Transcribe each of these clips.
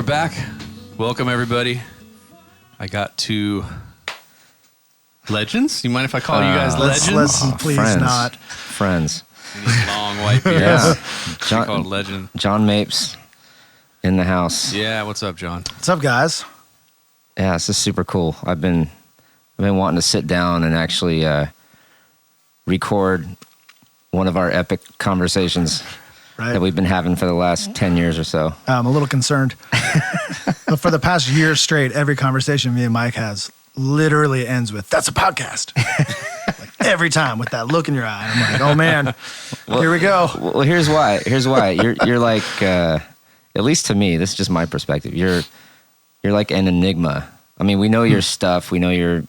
back. Welcome, everybody. I got two legends. You mind if I call you guys legends? Let's please friends. not. Friends. These long white beards. Yeah. Called legend. John Mapes in the house. Yeah, what's up, John? What's up, guys? Yeah, this is super cool. I've been wanting to sit down and actually record one of our epic conversations that we've been having for the last 10 years or so. I'm a little concerned. But for the past year straight, every conversation me and Mike has literally ends with, "That's a podcast." Like every time with that look in your eye. I'm like, oh man, here we go. Well, here's why. You're like, at least to me, this is just my perspective. You're like an enigma. I mean, we know your stuff, we know your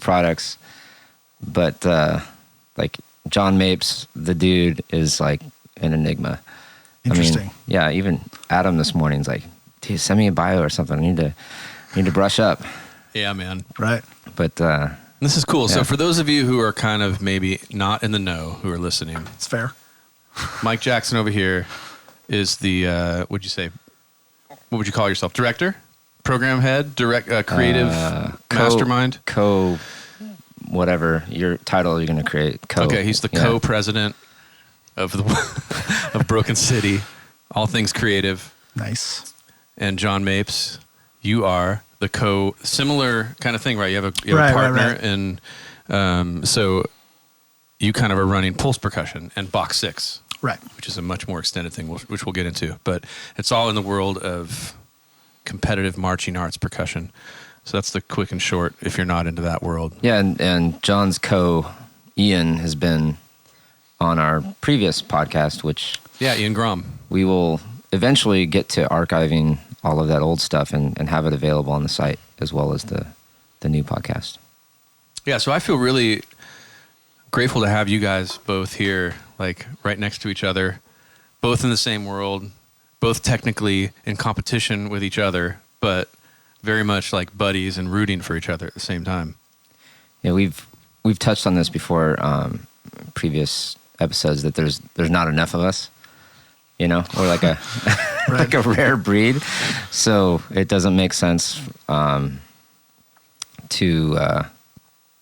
products, but like John Mapes, the dude, is like an enigma. Interesting. I mean, yeah, even Adam this morning's like, dude, send me a bio or something. I need to brush up. Yeah, man. Right. But This is cool. Yeah. So for those of you who are kind of maybe not in the know who are listening, It's fair. Mike Jackson over here is the, what would you call yourself? Director? Program head? Creative mastermind? Whatever your title you're going to create. Okay, he's the co-president of of Broken City, all things creative. Nice. And John Mapes, you are the similar kind of thing, right? You have a Right, partner, right. and so you kind of are running Pulse Percussion and Box 6, Right. which is a much more extended thing, which we'll get into. But it's all in the world of competitive marching arts percussion. So that's the quick and short if you're not into that world. Yeah, and John's Ian has been on our previous podcast, which Yeah, Ian Grom. we will eventually get to archiving all of that old stuff and have it available on the site as well as the new podcast. Yeah, so I feel really grateful to have you guys both here, like right next to each other, both in the same world, both technically in competition with each other, but very much like buddies and rooting for each other at the same time. Yeah, we've touched on this before, previous episodes, that there's not enough of us. You know, we're like a like a rare breed, so it doesn't make sense to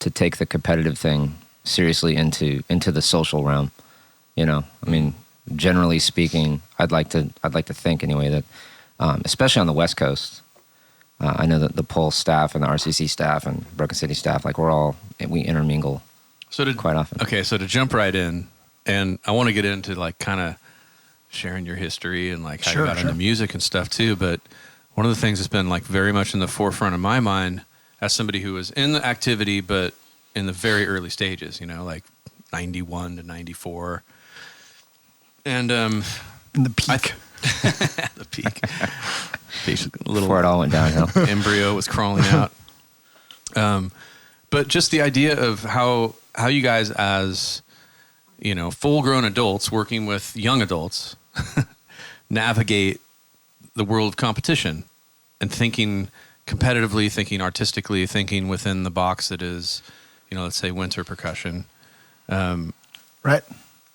take the competitive thing seriously into the social realm. You know, I mean, generally speaking, I'd like to think anyway that, especially on the West Coast, I know that the Pulse staff and the RCC staff and Broken City staff, like we intermingle quite often. Okay, so to jump right in, and I want to get into like kind of sharing your history and like how you got into music and stuff too, but one of the things that's been like very much in the forefront of my mind as somebody who was in the activity but in the very early stages, you know, like 91 to 94. And In the peak. the peak. Basically, a little Before it all went downhill. embryo was crawling out. But just the idea of how you guys, as you know, full-grown adults working with young adults, navigate the world of competition and thinking competitively, thinking artistically, thinking within the box that is, you know, let's say winter percussion. Right.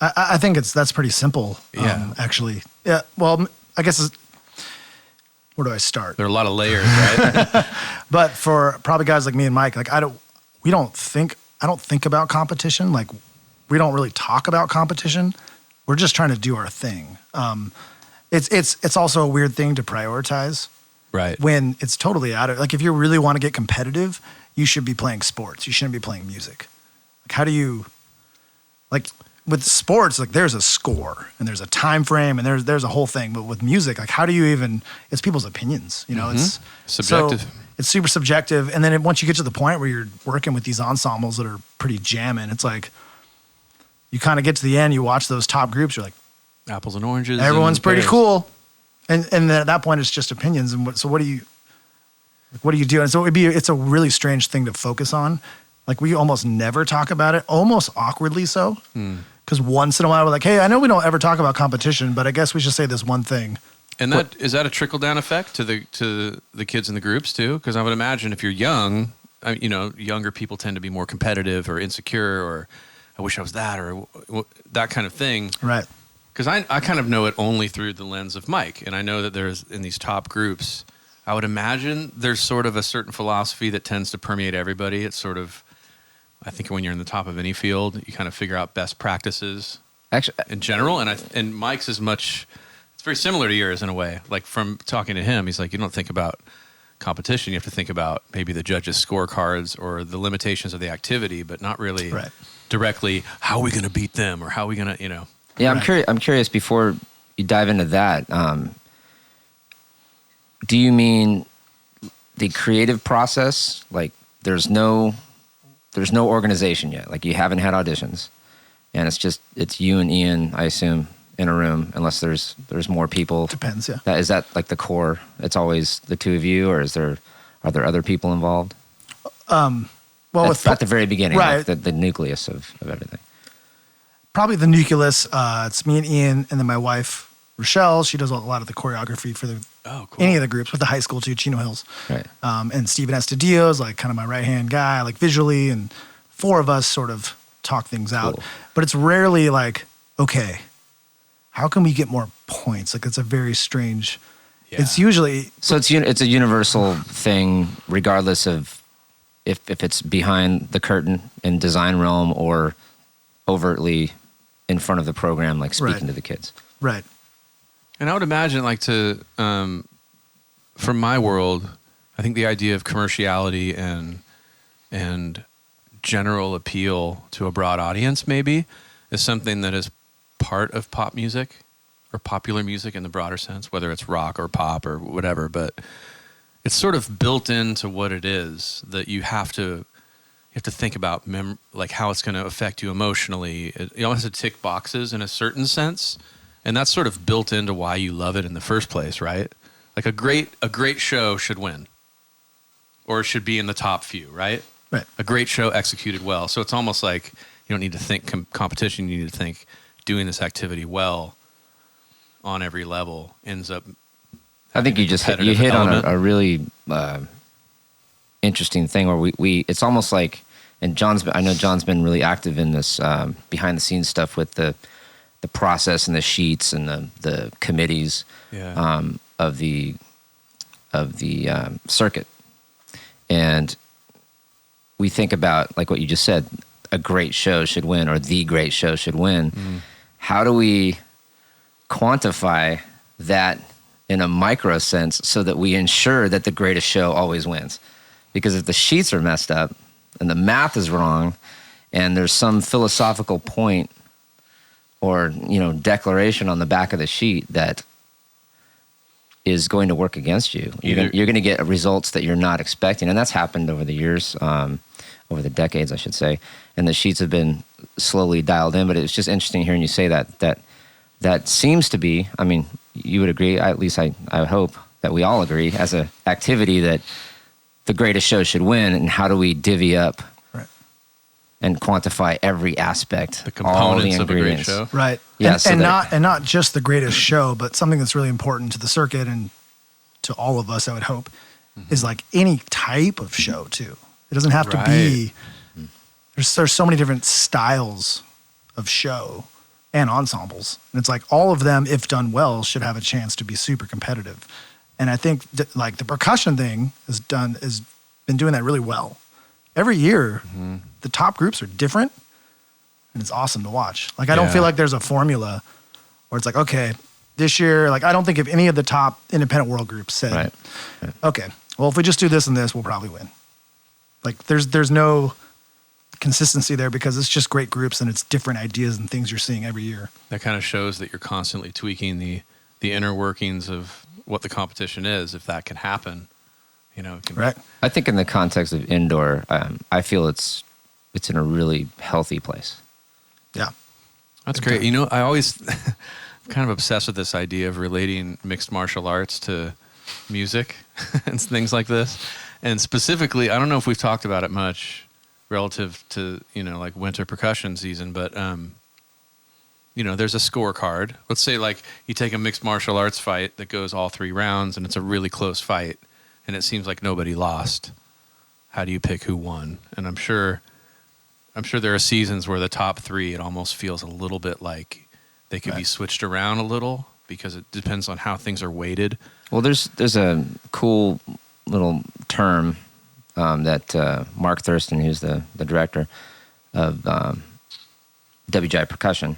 I think that's pretty simple. Yeah. Actually. Yeah. Well, I guess where do I start? There are a lot of layers, right? But for probably guys like me and Mike, like I don't think about competition. Like we don't really talk about competition. We're just trying to do our thing. It's also a weird thing to prioritize. Right. When it's totally out of, like, if you really want to get competitive, you should be playing sports. You shouldn't be playing music. Like, how do you, like, with sports, like, there's a score and there's a time frame and there's a whole thing. But with music, like, how do you even, it's people's opinions, you know, it's subjective. So it's super subjective. And then once you get to the point where you're working with these ensembles that are pretty jamming, it's like, you kind of get to the end, you watch those top groups, you're like, apples and oranges. everyone's and pretty pears. cool. And then at that point, it's just opinions. And so what do you do? And so it's a really strange thing to focus on. Like we almost never talk about it, almost awkwardly so. Because once in a while we're like, hey, I know we don't ever talk about competition, but I guess we should say this one thing. And is that a trickle down effect to the kids in the groups too? Because I would imagine if you're young, you know, younger people tend to be more competitive or insecure or I wish I was that or that kind of thing. Right. Because I kind of know it only through the lens of Mike. And I know that there's in these top groups, I would imagine there's sort of a certain philosophy that tends to permeate everybody. It's sort of, I think when you're in the top of any field, you kind of figure out best practices Actually, in general. And Mike's is much, it's very similar to yours in a way. Like from talking to him, he's like, you don't think about competition. You have to think about maybe the judges' scorecards or the limitations of the activity, but not really directly, how are we going to beat them or how are we going to, Yeah, I'm curious before you dive into that. Do you mean the creative process? Like there's no organization yet. Like you haven't had auditions, and it's you and Ian, I assume, in a room, unless there's more people. Depends, yeah. Is that like the core? It's always the two of you, or are there other people involved? Well, at the very beginning, right. like the nucleus of everything. Probably the nucleus. It's me and Ian, and then my wife Rochelle. She does a lot of the choreography for any of the groups with the high school too, Chino Hills. Right. And Steven Estudillo is like kind of my right hand guy, like visually, and four of us sort of talk things out. Cool. But it's rarely like, okay, how can we get more points? Like it's a very strange. Yeah. It's usually it's a universal thing, regardless of if it's behind the curtain in design realm or overtly in front of the program, like speaking to the kids. Right. And I would imagine, like, from my world, I think the idea of commerciality and general appeal to a broad audience maybe is something that is part of pop music or popular music in the broader sense, whether it's rock or pop or whatever. But it's sort of built into what it is that you have to think about like how it's going to affect you emotionally. You almost have to tick boxes in a certain sense. And that's sort of built into why you love it in the first place, right? Like a great show should win, or it should be in the top few, right? Right. A great show executed well. So it's almost like you don't need to think competition. You need to think doing this activity well on every level ends up. I think you hit on a really interesting thing where we it's almost like, and I know John's been really active in this behind the scenes stuff with the process and the sheets and the committees of the circuit. And we think about, like what you just said, a great show should win, or the great show should win. Mm. How do we quantify that in a micro sense so that we ensure that the greatest show always wins? Because if the sheets are messed up and the math is wrong and there's some philosophical point or declaration on the back of the sheet that is going to work against you, you're going to get results that you're not expecting. And that's happened over the years, over the decades, I should say. And the sheets have been slowly dialed in, but it's just interesting hearing you say that seems to be, I mean, you would agree, at least I hope that we all agree, as an activity that the greatest show should win. And how do we divvy up and quantify every aspect, the components of a great show, right? Yeah, and not just the greatest show, but something that's really important to the circuit and to all of us, I would hope, is like any type of show too. It doesn't have to be. There's so many different styles of show and ensembles, and it's like all of them, if done well, should have a chance to be super competitive. And I think like the percussion thing has been doing that really well. Every year, the top groups are different, and it's awesome to watch. Like, I don't feel like there's a formula where it's like, okay, this year, like, I don't think if any of the top independent world groups said, okay, well, if we just do this and this, we'll probably win. Like, there's no consistency there because it's just great groups and it's different ideas and things you're seeing every year. That kind of shows that you're constantly tweaking the inner workings of what the competition is, if that can happen. Right. I think in the context of indoor, I feel it's in a really healthy place. Yeah. That's great. I always kind of obsessed with this idea of relating mixed martial arts to music and things like this. And specifically, I don't know if we've talked about it much relative to, like winter percussion season, but, there's a scorecard. Let's say like you take a mixed martial arts fight that goes all 3 rounds and it's a really close fight. And it seems like nobody lost. How do you pick who won? And I'm sure there are seasons where the top 3, it almost feels a little bit like they could be switched around a little because it depends on how things are weighted. Well, there's a cool little term that Mark Thurston, who's the director of WGI Percussion,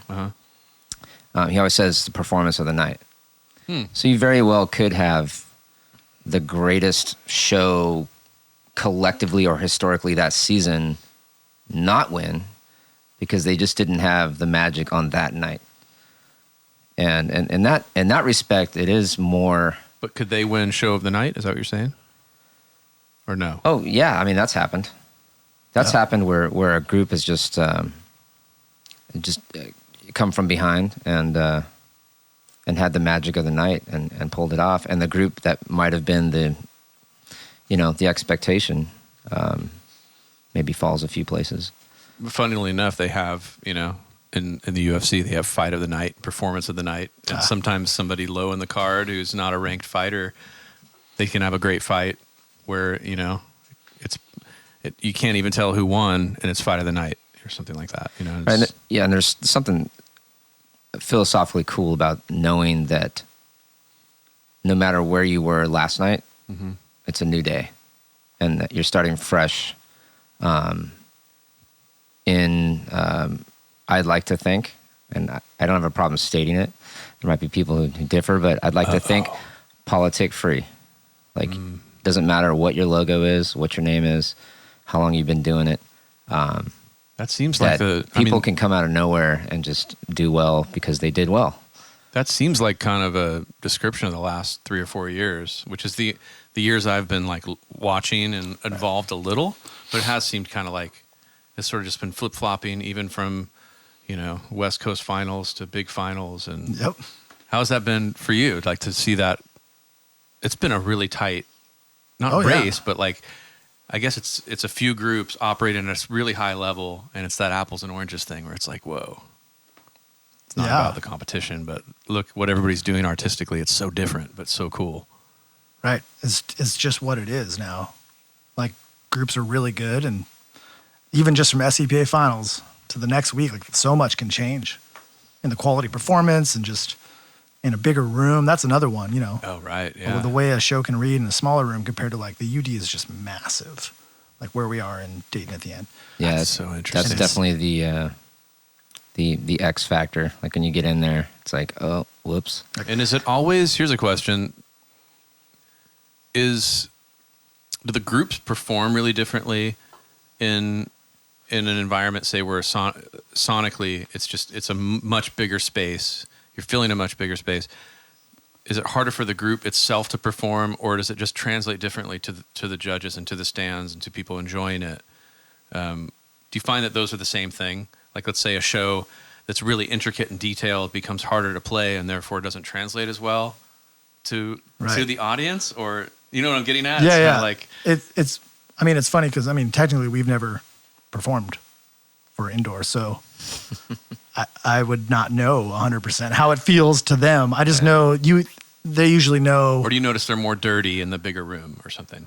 he always says the performance of the night. So you very well could have the greatest show collectively or historically that season not win because they just didn't have the magic on that night. And in that respect, it is more. But could they win show of the night? Is that what you're saying? Or no? Oh yeah, I mean that's happened. That's happened where a group has just come from behind and had the magic of the night and pulled it off. And the group that might have been the expectation maybe falls a few places. Funnily enough, they have, in the UFC, they have fight of the night, performance of the night. And sometimes somebody low in the card who's not a ranked fighter, they can have a great fight where, you can't even tell who won and it's fight of the night or something like that. And there's something philosophically cool about knowing that no matter where you were last night, it's a new day and that you're starting fresh I'd like to think, and I don't have a problem stating it. There might be people who differ, but I'd like to think politic free. Like, doesn't matter what your logo is, what your name is, how long you've been doing it. That seems like people can come out of nowhere and just do well because they did well. That seems like kind of a description of the last 3 or 4 years, which is the years I've been like watching and involved a little, but it has seemed kind of like it's sort of just been flip-flopping even from, West Coast finals to big finals. And how has that been for you? Like to see that it's been a really tight, not race, but like, I guess it's a few groups operating at a really high level, and it's that apples and oranges thing where it's like, whoa, it's not about the competition, but look what everybody's doing artistically. It's so different, but so cool. Right. It's just what it is now. Like groups are really good, and even just from SCPA finals to the next week, like so much can change in the quality performance and just in a bigger room. That's another one, Oh, right. Yeah. The way a show can read in a smaller room compared to like the UD is just massive, like where we are in Dayton at the end. Yeah. That's so interesting. That's definitely the X factor. Like when you get in there, it's like, oh, whoops. And is it always, here's a question, do the groups perform really differently in an environment, say, where sonically it's a much bigger space, you're filling a much bigger space? Is it harder for the group itself to perform, or does it just translate differently to the judges and to the stands and to people enjoying it? Do you find that those are the same thing? Like, let's say a show that's really intricate and detailed becomes harder to play and therefore doesn't translate as well to the audience, or you know what I'm getting at? Yeah, like it's funny because technically we've never performed for indoor, so I would not know 100% how it feels to them. I just know they usually know. Or do you notice they're more dirty in the bigger room or something?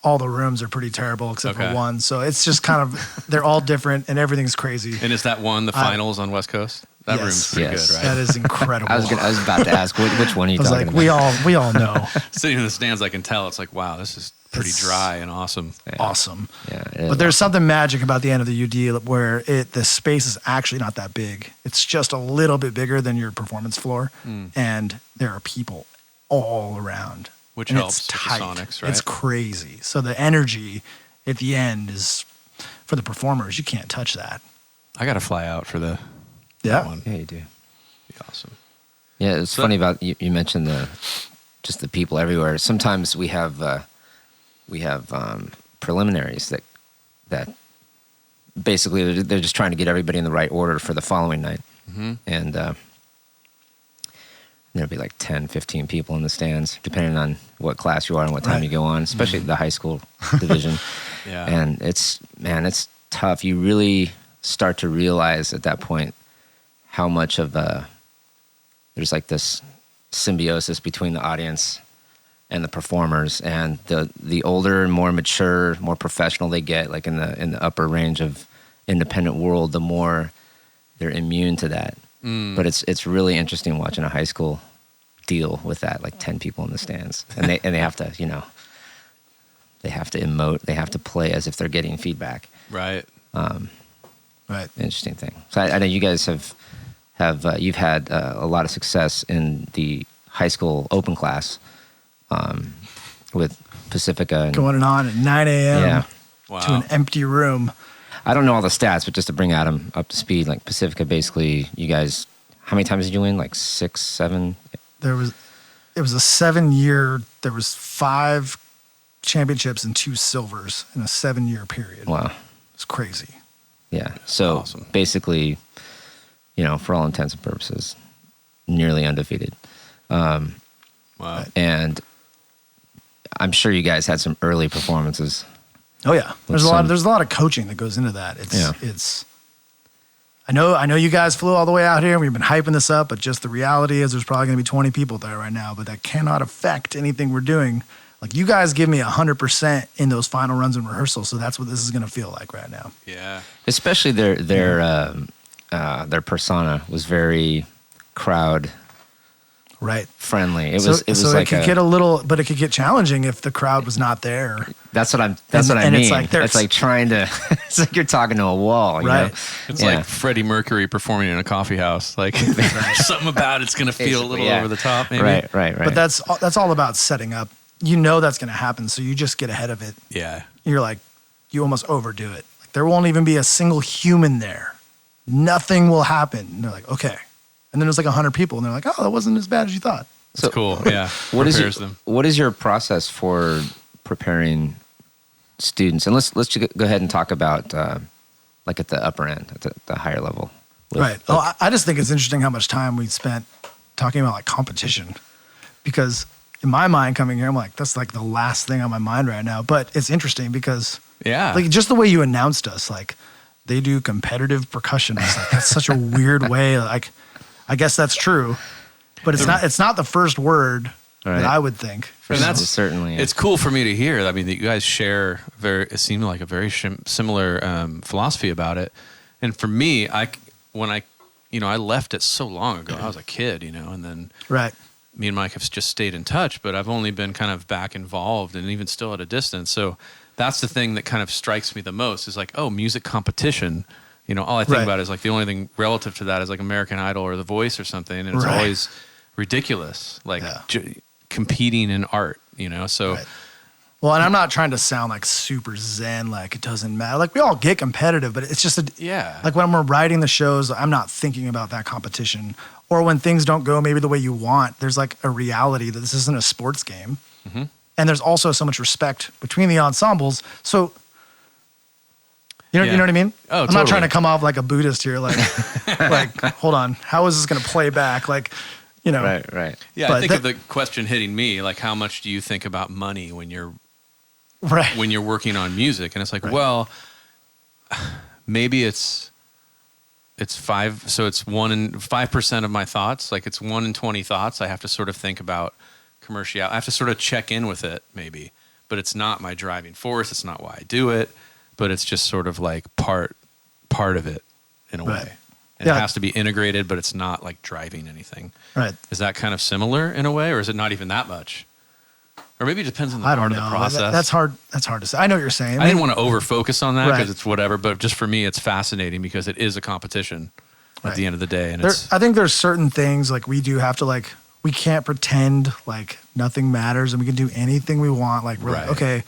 All the rooms are pretty terrible except for one, so it's just kind of they're all different and everything's crazy. And is that one the finals on West Coast? That room's pretty good, right? That is incredible. I was about to ask which one are you talking about? We all know. Sitting in the stands, I can tell it's like, wow, this is pretty dry and awesome. Yeah. Awesome. Yeah, but there's something magic about the end of the UD where the space is actually not that big. It's just a little bit bigger than your performance floor, and there are people all around. Which and helps it's tight. With the sonics, right? It's crazy. So the energy at the end is, for the performers, you can't touch that. I got to fly out for that one. Yeah, you do. Be awesome. Yeah, it's funny about you mentioned just the people everywhere. Sometimes we have preliminaries that basically they're just trying to get everybody in the right order for the following night, and there'll be like 10, 15 people in the stands, depending on what class you are and what time you go on, especially the high school division. And it's tough. You really start to realize at that point how much of there's like this symbiosis between the audience and the performers, and the older and more mature, more professional they get, like in the upper range of independent world, the more they're immune to that. But it's really interesting watching a high school deal with that, like 10 people in the stands, and they have to, they have to emote, they have to play as if they're getting feedback. Right. Right. Interesting thing. So I know you guys have you've had a lot of success in the high school open class with Pacifica. And, going on at 9 a.m. Yeah. Wow. to an empty room. I don't know all the stats, but just to bring Adam up to speed, like Pacifica, basically, you guys, how many times did you win? Like 6, 7? It was a 7-year. There was 5 championships and 2 silvers in a 7-year period. Wow. It's crazy. Yeah. So Awesome. basically, for all intents and purposes, nearly undefeated. Wow. And I'm sure you guys had some early performances. Oh yeah, there's a lot of coaching that goes into that. It's I know you guys flew all the way out here and we've been hyping this up, but just the reality is there's probably going to be 20 people there right now, but that cannot affect anything we're doing. Like you guys give me 100% in those final runs and rehearsals, so that's what this is going to feel like right now. Yeah. Especially their persona was very crowd Right. friendly. It So was it like could get a little, but it could get challenging if the crowd was not there. That's what I mean. It's like trying to. It's like you're talking to a wall, you Right. know? It's like Freddie Mercury performing in a coffee house. Like something about it's going to feel a little over the top, maybe. Right. But that's all about setting up. That's going to happen, so you just get ahead of it. Yeah. You're like, you almost overdo it. Like there won't even be a single human there. Nothing will happen. And they're like, okay. And then there's like 100 people, and they're like, oh, that wasn't as bad as you thought. That's cool. Yeah. What is your process for preparing students? And let's go ahead and talk about like at the upper end, at the higher level. Right. I just think it's interesting how much time we spent talking about like competition, because in my mind coming here, I'm like, that's like the last thing on my mind right now. But it's interesting because like just the way you announced us, like they do competitive percussion. I was like, that's such a weird way. Like, I guess that's true, but it's not the first word that I would think. And that's certainly. It's cool for me to hear. I mean, that you guys share it seemed like a very similar philosophy about it. And for me, when I left it so long ago. I was a kid, and then me and Mike have just stayed in touch, but I've only been kind of back involved and even still at a distance. So that's the thing that kind of strikes me the most is like, oh, music competition. All I think about is like the only thing relative to that is like American Idol or The Voice or something. And it's always ridiculous, like competing in art, so. Right. Well, and I'm not trying to sound like super zen, like it doesn't matter. Like we all get competitive, but it's just like when we're writing the shows, I'm not thinking about that competition. Or when things don't go maybe the way you want, there's like a reality that this isn't a sports game. Mm-hmm. And there's also so much respect between the ensembles. So, you know what I mean? Oh, I'm not trying to come off like a Buddhist here. Like, hold on, how is this going to play back? Like, Right. Yeah, I think of the question hitting me, like, how much do you think about money when you're working on music? And it's like, well, maybe it's 5. So it's 5% of my thoughts. Like it's 1 in 20 thoughts. I have to sort of think about commercial. I have to sort of check in with it, maybe. But it's not my driving force. It's not why I do it. But it's just sort of like part of it in a way. And it has to be integrated, but it's not like driving anything. Right. Is that kind of similar in a way, or is it not even that much? Or maybe it depends on the part of the process. That's hard to say. I know what you're saying. I didn't want to over-focus on that because it's whatever, but just for me, it's fascinating because it is a competition at the end of the day. And I think there's certain things like we do have to like, we can't pretend like nothing matters and we can do anything we want. Like we're like, okay,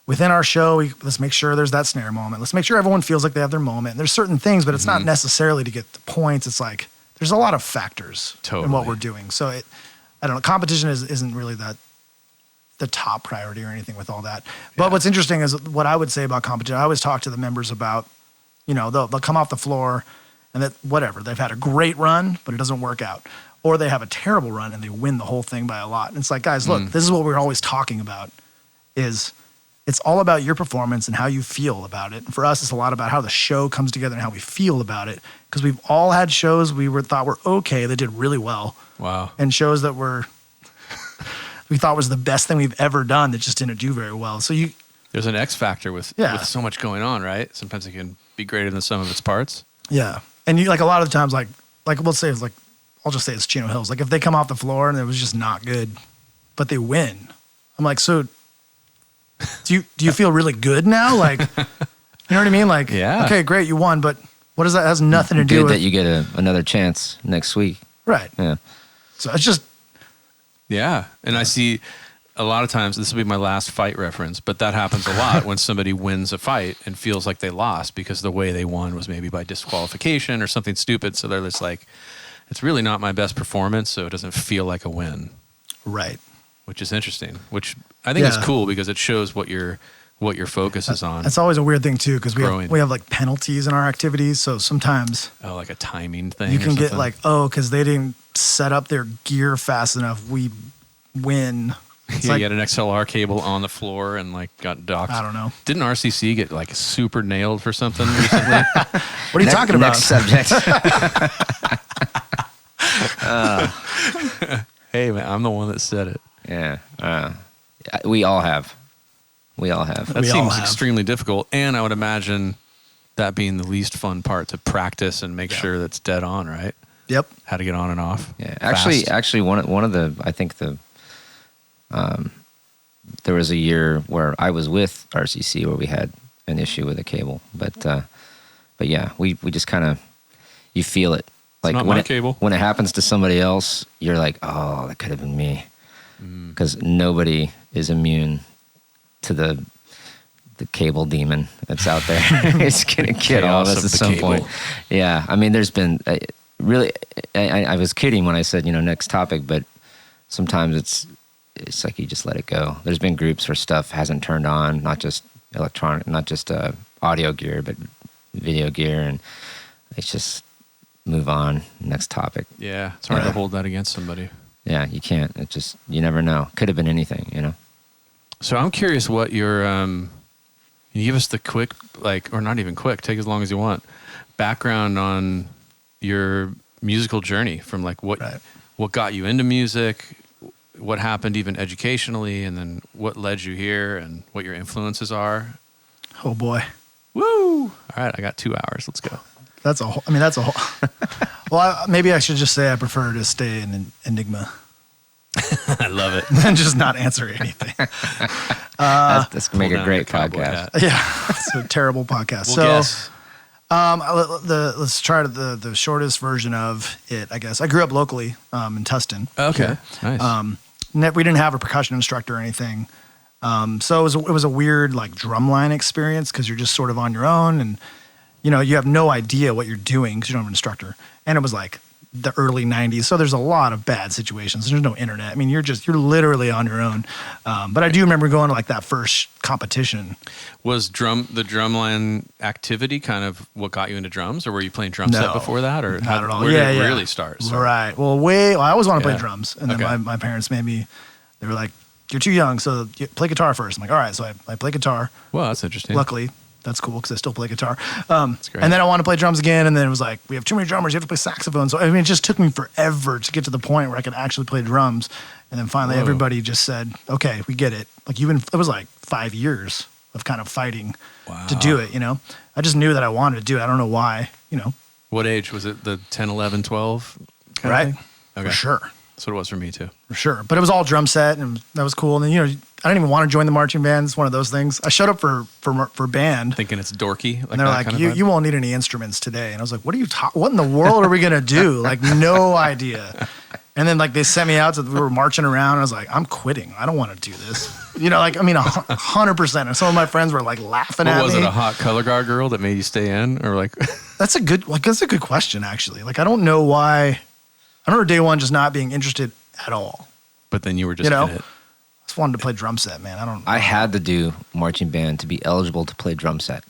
within our show, let's make sure there's that snare moment. Let's make sure everyone feels like they have their moment. And there's certain things, but it's not necessarily to get the points. It's like, there's a lot of factors in what we're doing. So I don't know, competition isn't really the top priority or anything with all that. But what's interesting is what I would say about competition. I always talk to the members about, they'll come off the floor and that whatever, they've had a great run, but it doesn't work out. Or they have a terrible run and they win the whole thing by a lot. And it's like, guys, look, this is what we're always talking about is it's all about your performance and how you feel about it. And for us, it's a lot about how the show comes together and how we feel about it. Because we've all had shows we thought were okay that did really well. Wow. And shows that we thought was the best thing we've ever done that just didn't do very well. So there's an X factor with so much going on, right? Sometimes it can be greater than the sum of its parts. Yeah. And you like a lot of the times, like let's say it's like I'll just say it's Chino Hills. Like if they come off the floor and it was just not good, but they win, I'm like, so do you feel really good now? Like, you know what I mean? Like, yeah. Okay, great, you won, but what does that? It has nothing to do Good with that you get another chance next week. right. Yeah. So it's just Yeah. And I see a lot of times, this will be my last fight reference, but that happens a lot when somebody wins a fight and feels like they lost because the way they won was maybe by disqualification or something stupid. So they're just like, it's really not my best performance, so it doesn't feel like a win. right. Which is interesting, which I think is cool because it shows what your focus is on. It's always a weird thing too, because Growing. we have like penalties in our activities. So sometimes like a timing thing. you or can get something? like, because they didn't set up their gear fast enough, we win. It's Yeah, like, you had an XLR cable on the floor and like got docked. I don't know. Didn't RCC get like super nailed for something recently? What are you talking about? Next subject. Hey man, I'm the one that said it. Yeah. We all have. That We all seems have. extremely difficult, and I would imagine that being the least fun part to practice and make sure that's dead on, right? Yep. How to get on and off. Yeah. fast. Actually, one of the I think there was a year where I was with RCC where we had an issue with a cable, but yeah, we just kind of you feel it. Like not when my it, cable. when it happens to somebody else, you're like, oh, that could have been me, because nobody is immune to the cable demon that's out there. It's gonna get all of Chaos us of at the some cable. point. Yeah, I mean, there's been really. I was kidding when I said next topic, but sometimes it's like you just let it go. There's been groups where stuff hasn't turned on, not just electronic, not just audio gear, but video gear, and it's just move on. Next topic. Yeah, it's hard to hold that against somebody. Yeah, you can't. It just you never know. Could have been anything. So I'm curious what your can you give us the quick, or not even quick, take as long as you want, background on your musical journey from what got you into music, what happened even educationally, and then what led you here and what your influences are. Oh boy. Woo! All right, I got 2 hours. Let's go. That's a whole. Well, maybe I should just say I prefer to stay in an enigma I love it. and just not answer anything. That's gonna make Pull a down great your cowboy podcast. hat. Yeah, it's a terrible podcast. We'll So, guess. let's try the shortest version of it. I guess I grew up locally in Tustin. Okay, nice. We didn't have a percussion instructor or anything, so it was a weird drumline experience because you're just sort of on your own, and you have no idea what you're doing because you don't have an instructor. And it was like the early 90s, so there's a lot of bad situations. There's no internet. I mean, you're literally on your own. But I do remember going to that first competition. Was the drumline activity kind of what got you into drums, or were you playing drum set No, before that, or not at all. Where Yeah, did it yeah. really start? So- Right. Well, I always wanted to play Yeah. drums, and then Okay. my parents made me. They were like, "You're too young, so you play guitar first." I'm like, "All right." So I play guitar. Well, that's interesting. Luckily, that's cool because I still play guitar. great. And then I wanted to play drums again, and then it was like, we have too many drummers. You have to play saxophone. So I mean, it just took me forever to get to the point where I could actually play drums. And then finally, Whoa. everybody just said, "Okay, we get it." It was like 5 years of kind of fighting to do it. I just knew that I wanted to do it. I don't know why. What age was it? The 10, 11, 12? kind of Right? thing? Okay. For sure. That's what it was for me too. For sure. But it was all drum set, and that was cool. And then, I didn't even want to join the marching band. It's one of those things. I showed up for band, Thinking it's dorky. and they're that like, kind of you vibe? won't need any instruments today. And I was like, what in the world are we going to do? No idea. And then they sent me out we were marching around. And I was like, I'm quitting. I don't want to do this. 100%. And some of my friends were laughing at me. Was it a hot color guard girl that made you stay in, or That's a good question, actually. I don't know why. I remember day one just not being interested at all. But then you were just You know? in it. Just wanted to play drum set, man. I had to do marching band to be eligible to play drum set.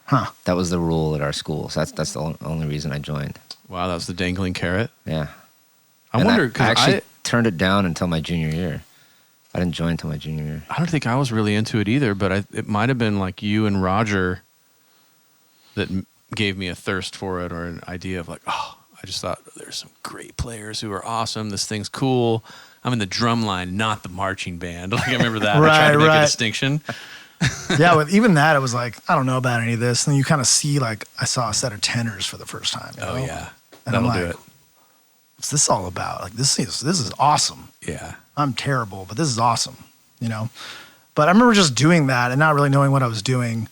Huh. That was the rule at our school. So that's the only reason I joined. Wow, that was the dangling carrot. Yeah. I And wonder I because actually turned it down until my junior year. I didn't join until my junior year. I don't think I was really into it either, but it might have been you and Roger that gave me a thirst for it, or an idea of I just thought there's some great players who are awesome. This thing's cool. I'm in the drum line, not the marching band. I remember that. I tried to make a distinction. Yeah, with even that, it was I don't know about any of this. And then you kind of see, I saw a set of tenors for the first time. Oh, yeah. And I'm That'll do like, it. what's this all about? Like, this is awesome. Yeah. I'm terrible, but this is awesome, you know? But I remember just doing that and not really knowing what I was doing.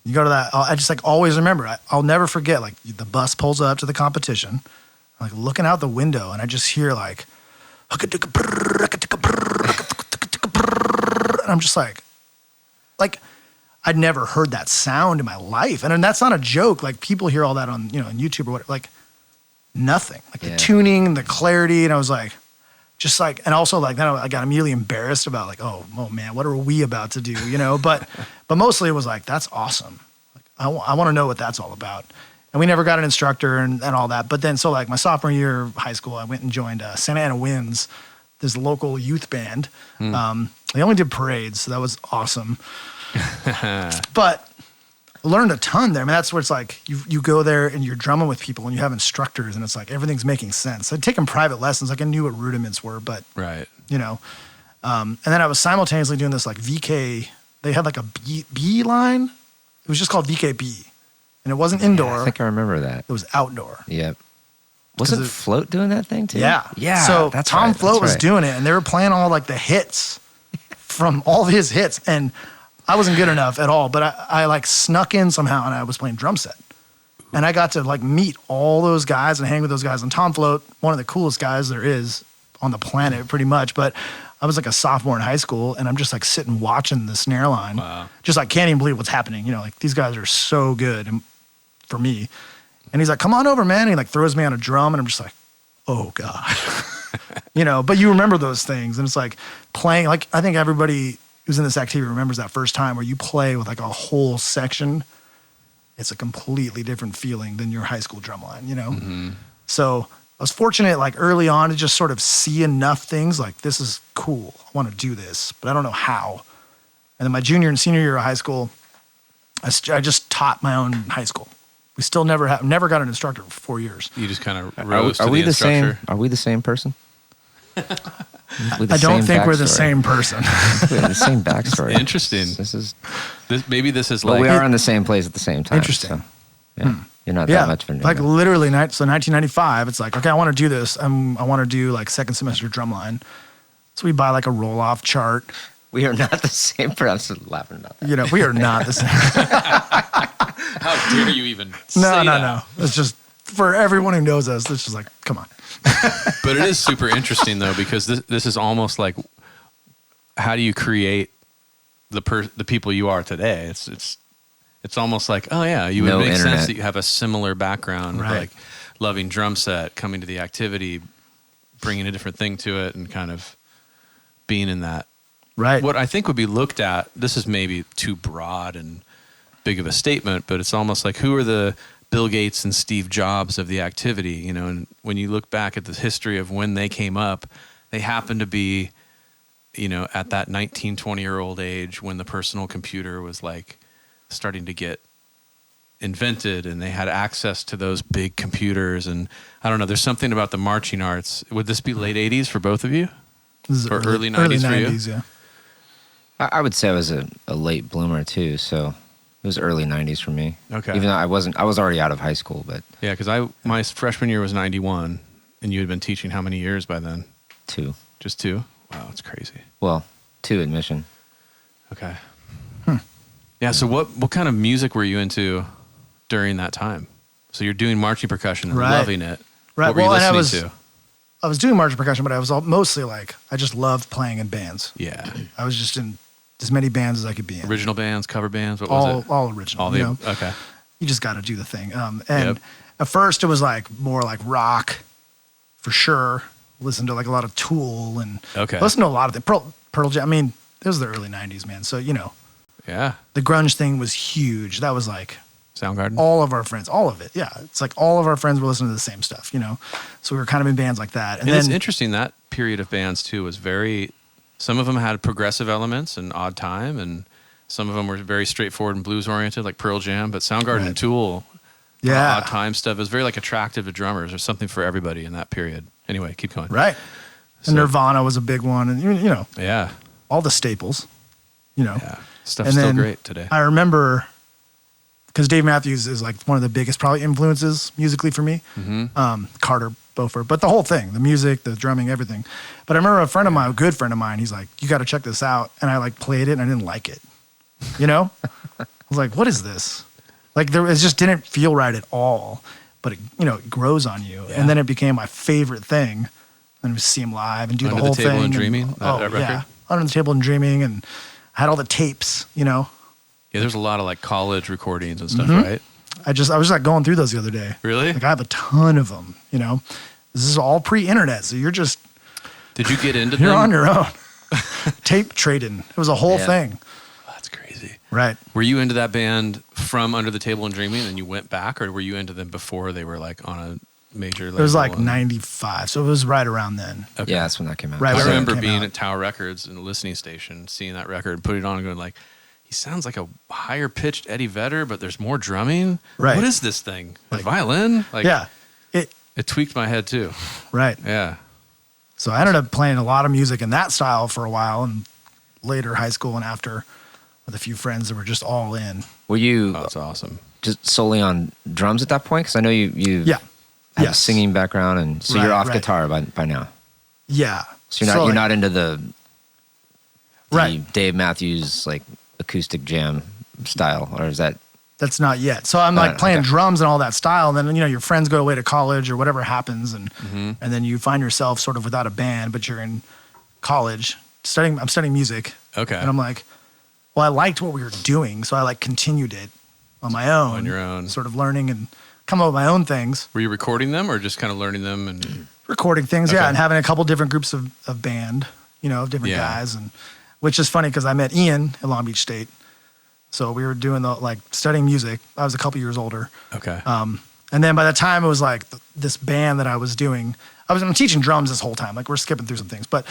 You go to that, I just like always remember, I'll never forget, like the bus pulls up to the competition, I'm like looking out the window and I just hear like, and I'm just like I'd never heard that sound in my life. And that's not a joke. Like people hear all that on, you know, on YouTube or whatever, like nothing, like the tuning, the clarity. And I was like, just like, and also like, then I got immediately embarrassed about like, oh man, what are we about to do? You know, but mostly it was like, that's awesome. Like, I want to know what that's all about. And we never got an instructor and all that. But then, so like my sophomore year of high school, I went and joined Santa Ana Winds, this local youth band. They only did parades, so that was awesome. But I learned a ton there. I mean, that's where it's like you go there and you're drumming with people and you have instructors and it's like everything's making sense. I'd taken private lessons, like I knew what rudiments were, but you know. And then I was simultaneously doing this like VK. They had like a B line. It was just called VKB, and it wasn't indoor. Yeah, I think I remember that. It was outdoor. Yep. Wasn't Float doing that thing too? Yeah. Yeah. So that's Tom right, Float was doing it, and they were playing all like the hits from all of his hits, and I wasn't good enough at all, but I like snuck in somehow and I was playing drum set. And I got to like meet all those guys and hang with those guys. And Tom Float, one of the coolest guys there is on the planet pretty much. But I was like a sophomore in high school and I'm just like sitting watching the snare line. Wow. Just like can't even believe what's happening. You know, like these guys are so good for me. And he's like, come on over, man. And he like throws me on a drum and I'm just like, oh God. You know, but you remember those things. And it's like playing, like I think everybody who's in this activity remembers that first time where you play with like a whole section. It's a completely different feeling than your high school drum line, you know? Mm-hmm. So I was fortunate like early on to just sort of see enough things like, this is cool. I want to do this, but I don't know how. And then my junior and senior year of high school, I just taught my own high school. We still never got an instructor for 4 years. You just kind of rose to the instructor. Same? Are we the same person? I don't think we're the same person. We have the same backstory. Interesting. Maybe this is like. But we are in the same place at the same time. Interesting. So, yeah, you're not that much of a new like guy. literally, so 1995. It's like, okay, I want to do this. I want to do like second semester drumline. So we buy like a roll off chart. We are not the same person. I'm just laughing about that. You know, we are not the same. How dare you even say that? No. It's just for everyone who knows us. It's just like, come on. But it is super interesting though, because this is almost like, how do you create the people you are today? It's almost like, oh yeah, you would make sense that you have a similar background, right. like loving drum set, coming to the activity, bringing a different thing to it, and kind of being in that. Right. What I think would be looked at, this is maybe too broad and big of a statement, but it's almost like, who are the Bill Gates and Steve Jobs of the activity, you know? And when you look back at the history of when they came up, they happen to be, you know, at that 19, 20-year-old age when the personal computer was like starting to get invented and they had access to those big computers. And I don't know, there's something about the marching arts. Would this be late 80s for both of you? This is or early 90s for you? Yeah. I would say I was a late bloomer too, so it was early 90s for me. Okay. Even though I was already out of high school, but. Yeah, because my freshman year was 91, and you had been teaching how many years by then? 2. Just 2? Wow, that's crazy. Well, 2 admission. Okay. Yeah, so what kind of music were you into during that time? So you're doing marching percussion and loving it. Right. What were you listening to? I was doing marching percussion, but I was mostly like, I just loved playing in bands. Yeah. I was just in as many bands as I could be in. Original bands, cover bands, what was it? All original. All the, okay. You just got to do the thing. And at first it was like more like rock, for sure. Listened to like a lot of Tool and listened to a lot of the Pearl Jam. I mean, it was the early 90s, man. So, you know. Yeah. The grunge thing was huge. That was like Soundgarden? All of our friends, all of it. Yeah. It's like all of our friends were listening to the same stuff, you know? So we were kind of in bands like that. And then it's interesting, that period of bands too was some of them had progressive elements and Odd Time, and some of them were very straightforward and blues oriented, like Pearl Jam, but Soundgarden and Tool, Odd Time stuff is very like attractive to drummers. There's something for everybody in that period. Anyway, keep going. Right. And Nirvana was a big one, and you know. Yeah. All the staples, you know. Yeah. Stuff's still great today. I remember because Dave Matthews is like one of the biggest probably influences musically for me. Carter Beaufort, but the whole thing, the music, the drumming, everything. But I remember a friend of mine, a good friend of mine, he's like, you got to check this out. And I like played it and I didn't like it. You know? I was like, what is this? Like it just didn't feel right at all. But it, you know, it grows on you. Yeah. And then it became my favorite thing. And we see him live and do Under the whole the Table thing. and Dreaming, that record? Yeah. Under the Table and Dreaming, and I had all the tapes, you know. Yeah, there's a lot of like college recordings and stuff, right? I was like going through those the other day. Really? Like I have a ton of them, you know. This is all pre-internet, so you're just Did you get into them? you're on your own. Tape trading. It was a whole thing. Oh, that's crazy. Right. Were you into that band from Under the Table and Dreaming and you went back, or were you into them before they were like on a major label? It was like 95, so it was right around then. Okay. Yeah, that's when that came out. Right. I when it remember came being out. at Tower Records in the listening station, seeing that record, and putting it on and going like, he sounds like a higher pitched Eddie Vedder, but there's more drumming. Right. What is this thing? Like- violin? Like, Yeah. It tweaked my head too. Right. Yeah. So I ended up playing a lot of music in that style for a while, and later high school and after with a few friends that were just all in. Were you Oh, that's awesome. just solely on drums at that point? Because I know you Yeah. have a Yes. singing background, and so you're Right, off right. guitar by now. Yeah. So you're not into the Right. Dave Matthews like acoustic jam style, or is that? That's not yet. So I'm like playing okay. drums and all that style. And then, you know, your friends go away to college or whatever happens. And Mm-hmm. and then you find yourself sort of without a band, but you're in college I'm studying music. Okay. And I'm like, well, I liked what we were doing. So I like continued it on my own. On your own. Sort of learning and come up with my own things, Were you recording them or just kind of learning them? And recording things. Okay. Yeah. And having a couple different groups of band, you know, different Yeah. guys. And which is funny because I met Ian at Long Beach State. So we were doing studying music. I was a couple years older. okay. And then by the time it was like this band that I was doing, I'm teaching drums this whole time. Like we're skipping through some things, but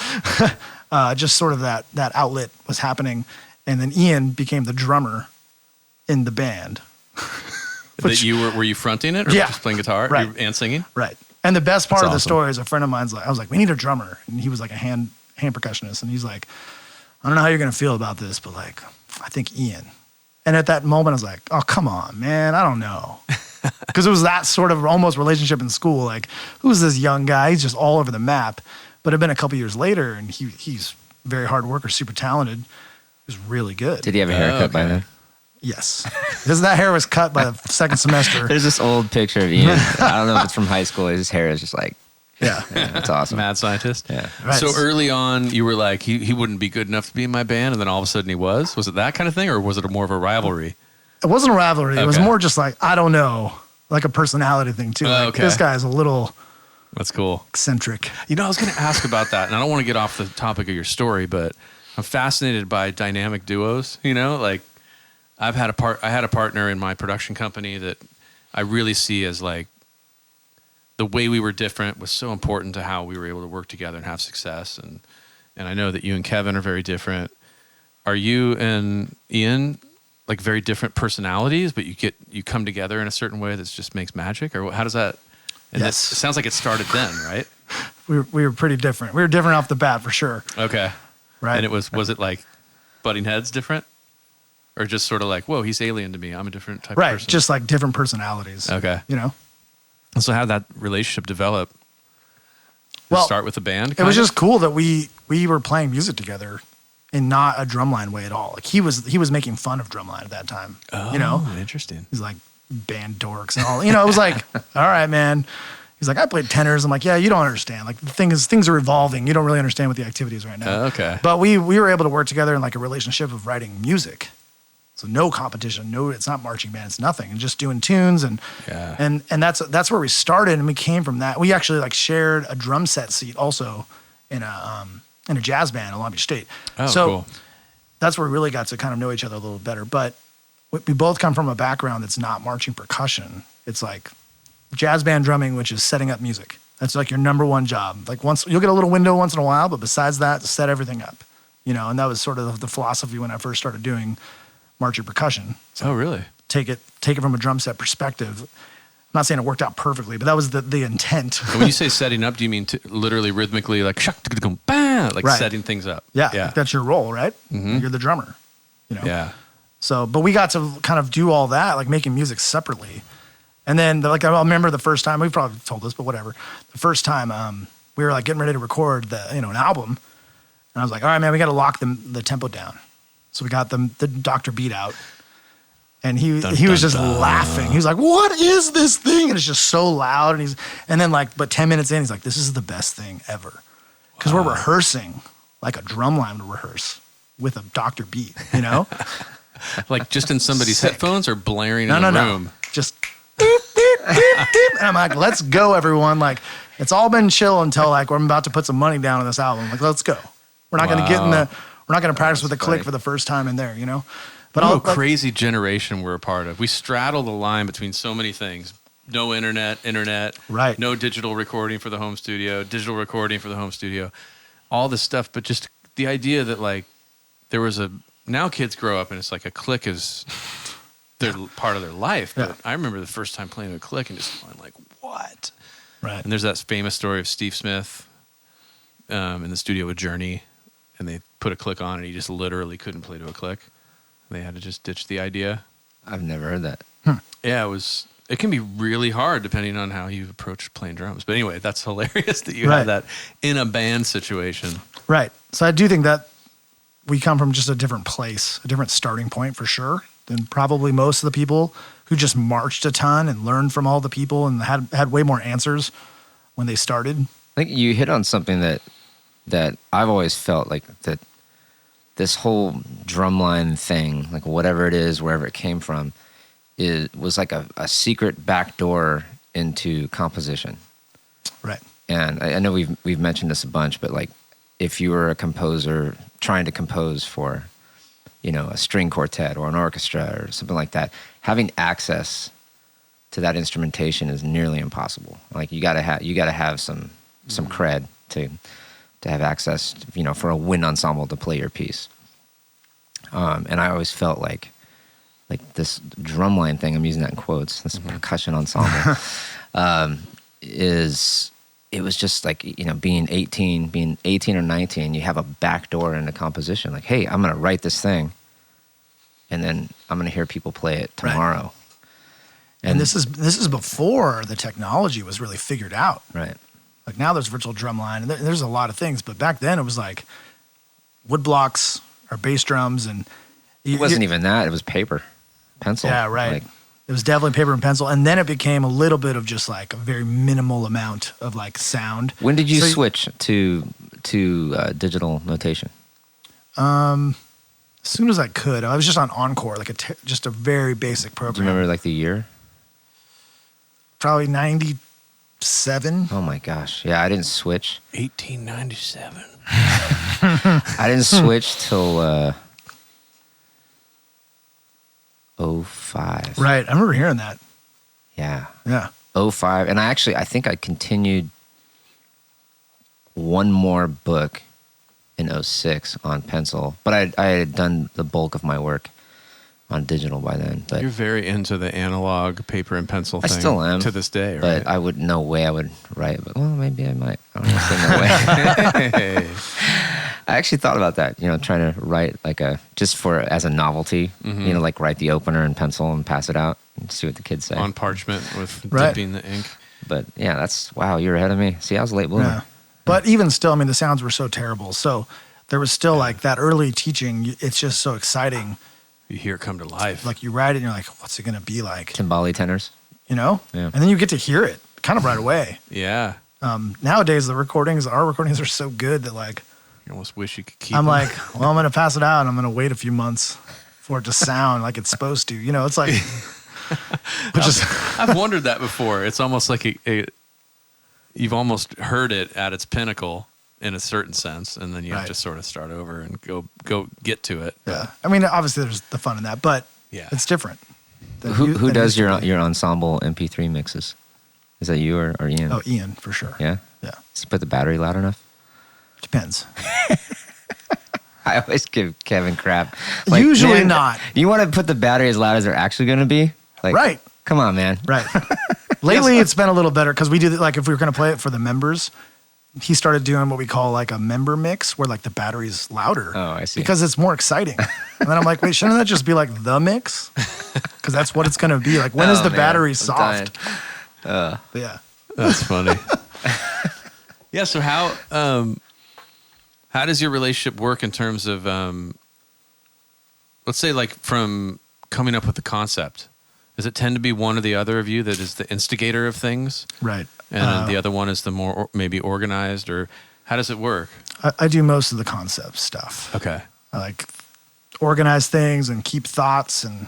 just sort of that outlet was happening. And then Ian became the drummer in the band. That were you fronting it or Yeah. just playing guitar Right. and singing? Right. And the best part That's of the awesome. story is a friend of mine's like, I was like, we need a drummer. And he was like a hand percussionist. And he's like, I don't know how you're going to feel about this, but like, I think Ian. And at that moment, I was like, oh, come on, man. I don't know. Because it was that sort of almost relationship in school. Like, who's this young guy? He's just all over the map. But it had been a couple years later, and he's very hard worker, super talented. He was really good. Did he have a haircut by okay. then? Yes. Because that hair was cut by the second semester. There's this old picture of Ian. I don't know if it's from high school. His hair is just like, Yeah. that's awesome. Mad scientist. Yeah. Right. So early on, you were like, he wouldn't be good enough to be in my band, and then all of a sudden he was? Was it that kind of thing, or was it more of a rivalry? It wasn't a rivalry. It was Okay. more just like, I don't know, like a personality thing too. Like, okay. this guy's a little That's cool. eccentric. You know, I was going to ask about that, and I don't want to get off the topic of your story, but I'm fascinated by dynamic duos. You know, like I had a partner in my production company that I really see as like the way we were different was so important to how we were able to work together and have success. And I know that you and Kevin are very different. Are you and Ian like very different personalities, but you come together in a certain way that just makes magic, or how does that? And Yes. it sounds like it started then, right? We were pretty different. We were different off the bat for sure. Okay. Right. And it was it like butting heads different? Or just sort of like, whoa, he's alien to me. I'm a different type of right. person. Just like different personalities. Okay. You know? And so how did that relationship develop? Did it Well, start with the band? It was kind of? just cool that we were playing music together in not a drumline way at all. Like he was making fun of drumline at that time. Oh, You know? interesting. He's like band dorks and all. You know, it was like, all right, man. He's like, I played tenors. I'm like, yeah, you don't understand. Like the thing is, things are evolving. You don't really understand what the activity is right now. Okay. But we were able to work together in like a relationship of writing music. So no competition, it's not marching band, it's nothing, and just doing tunes and Yeah. and that's where we started, and we came from that. We actually like shared a drum set seat also in a jazz band at Long Beach State. Oh, so cool. that's where we really got to kind of know each other a little better. But we both come from a background that's not marching percussion. It's like jazz band drumming, which is setting up music. That's like your number one job. Like once you'll get a little window once in a while, but besides that, set everything up. You know, and that was sort of the philosophy when I first started doing marching percussion. Oh, really? Take it from a drum set perspective. I'm not saying it worked out perfectly, but that was the intent. And when you say setting up, do you mean literally rhythmically like like Right. setting things up? Yeah, Yeah. like that's your role, right? You're the drummer. You know. Yeah. So, but we got to kind of do all that, like making music separately. And then, like, I remember the first time, we've probably told this, but whatever. The first time we were like getting ready to record an album. And I was like, all right, man, we got to lock the tempo down. So we got the Dr. Beat out. And he was just laughing. He was like, what is this thing? And it's just so loud. And then but 10 minutes in, he's like, this is the best thing ever. Because we're rehearsing like a drum line would rehearse with a Dr. Beat, you know? Like just in somebody's headphones or blaring in the room? No. Just beep, beep, beep, beep. And I'm like, let's go, everyone. Like, it's all been chill until like we're about to put some money down on this album. Like, let's go. We're not going to we're not going to practice with a click for the first time in there, you know? But what a crazy generation we're a part of. We straddle the line between so many things. No internet, right? No digital recording for the home studio, digital recording for the home studio, all this stuff. But just the idea that like there was now kids grow up and it's like a click is their part of their life. But I remember the first time playing a click and just going like, what? Right. And there's that famous story of Steve Smith in the studio with Journey, and they put a click on and he just literally couldn't play to a click. They had to just ditch the idea. I've never heard that. Yeah, it can be really hard depending on how you approach playing drums. But anyway, that's hilarious that you have that in a band situation. Right. So I do think that we come from just a different place, a different starting point for sure than probably most of the people who just marched a ton and learned from all the people and had way more answers when they started. I think you hit on something that I've always felt like that this whole drumline thing, like whatever it is, wherever it came from, was like a secret back door into composition. Right. And I know we've mentioned this a bunch, but like if you were a composer trying to compose for, a string quartet or an orchestra or something like that, having access to that instrumentation is nearly impossible. Like you gotta have some cred to have access, for a wind ensemble to play your piece. And I always felt like this drumline thing, I'm using that in quotes, this percussion ensemble, it was just like, being 18 or 19, you have a back door into composition. Like, hey, I'm going to write this thing, and then I'm going to hear people play it tomorrow. Right. And this is before the technology was really figured out. Right. Like now there's virtual drumline, and there's a lot of things, but back then it was like wood blocks or bass drums, and it wasn't even that. It was paper, pencil. Yeah, right. It was definitely paper and pencil, and then it became a little bit of just like a very minimal amount of like sound. When did you switch to digital notation? As soon as I could. I was just on Encore, like just a very basic program. Do you remember like the year? Probably 97. Oh my gosh! Yeah, I didn't switch. 1897. I didn't switch till 05. Right, I remember hearing that. Yeah. 05, and I think I continued one more book in 06 on pencil, but I had done the bulk of my work on digital by then. But you're very into the analog paper and pencil thing. I still am to this day, right? But I would no way I would write. But well, maybe I might. I don't want to say no way. I actually thought about that. Trying to write like as a novelty. Like write the opener in pencil and pass it out and see what the kids say on parchment with dipping the ink. But yeah, wow, you're ahead of me. See, I was a late bloomer. Yeah. But even still, I mean, the sounds were so terrible. So there was still like that early teaching. It's just so exciting. You hear it come to life. Like you write it and you're like, what's it going to be like? Timbali tenors. Yeah. And then you get to hear it kind of right away. Yeah. Nowadays, our recordings are so good that like, you almost wish you could keep I'm them. like, well, I'm going to pass it out and I'm going to wait a few months for it to sound like it's supposed to. It's like, I've wondered that before. It's almost like you've almost heard it at its pinnacle in a certain sense, and then you have to sort of start over and go get to it. Yeah, I mean, obviously there's the fun in that, but it's different. Who does your ensemble MP3 mixes? Is that you or Ian? Oh, Ian for sure. Yeah. Does he put the battery loud enough? Depends. I always give Kevin crap. Usually not. You want to put the battery as loud as they're actually going to be? Like, right. Come on, man. Right. Lately, it's been a little better because we do like if we were going to play it for the members. he started doing what we call like a member mix where like the battery's louder. Oh, I see. Because it's more exciting. And then I'm like, wait, shouldn't that just be like the mix? Because that's what it's going to be. Like, when is the battery soft? But yeah. That's funny. Yeah. So how does your relationship work in terms of, let's say like from coming up with the concept? Does it tend to be one or the other of you that is the instigator of things? Right. And the other one is the more maybe organized, or how does it work? I do most of the concept stuff. Okay. I like organize things and keep thoughts and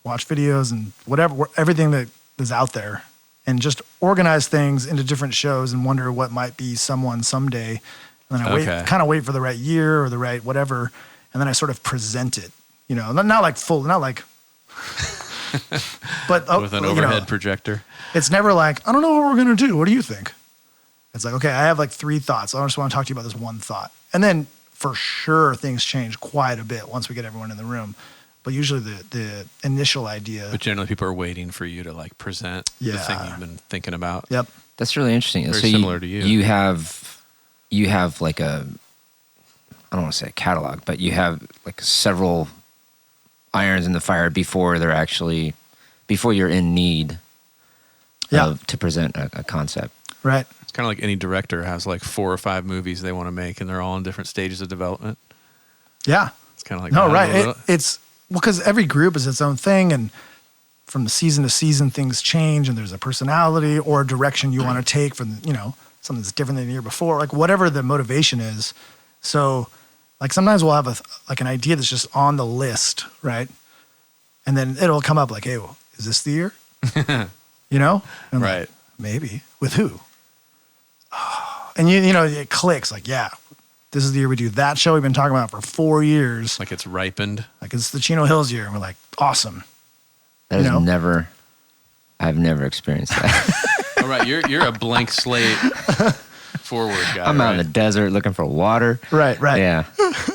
watch videos and whatever, everything that is out there, and just organize things into different shows and wonder what might be someone someday. And then I kind of wait for the right year or the right whatever. And then I sort of present it, not like full, not like, but with an overhead projector. It's never like, I don't know what we're going to do. What do you think? It's like, okay, I have like 3 thoughts. I just want to talk to you about this one thought. And then for sure, things change quite a bit once we get everyone in the room. But usually the initial idea. But generally people are waiting for you to like present the thing you've been thinking about. Yep. That's really interesting. Very similar to you. You have like I don't want to say a catalog, but you have like several irons in the fire before you're in need to present a concept. Right. It's kind of like any director has like 4 or 5 movies they want to make, and they're all in different stages of development. Yeah. It's kind of like no, right. It's because every group is its own thing, and from the season to season, things change, and there's a personality or a direction you want to take from something that's different than the year before, like whatever the motivation is. So, like sometimes we'll have an idea that's just on the list, right? And then it'll come up like, hey, well, is this the year? And right. Like, maybe. With who? Oh. And it clicks like, yeah, this is the year we do that show we've been talking about for 4 years. Like it's ripened. Like it's the Chino Hills year. And we're like, awesome. I've never experienced that. All right. You're a blank slate forward guy. I'm out in the desert looking for water. Right. Yeah.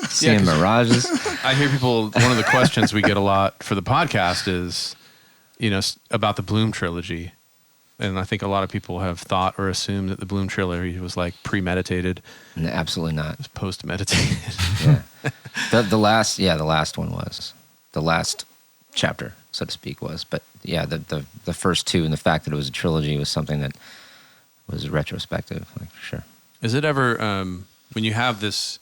Seeing mirages. I hear people, one of the questions we get a lot for the podcast is, about the Bloom trilogy. And I think a lot of people have thought or assumed that the Bloom trilogy was like premeditated. No, absolutely not. It was post-meditated. Yeah. The last one was. The last chapter, so to speak, was. But yeah, the first 2 and the fact that it was a trilogy was something that was retrospective, like for sure. Is it ever, when you have this,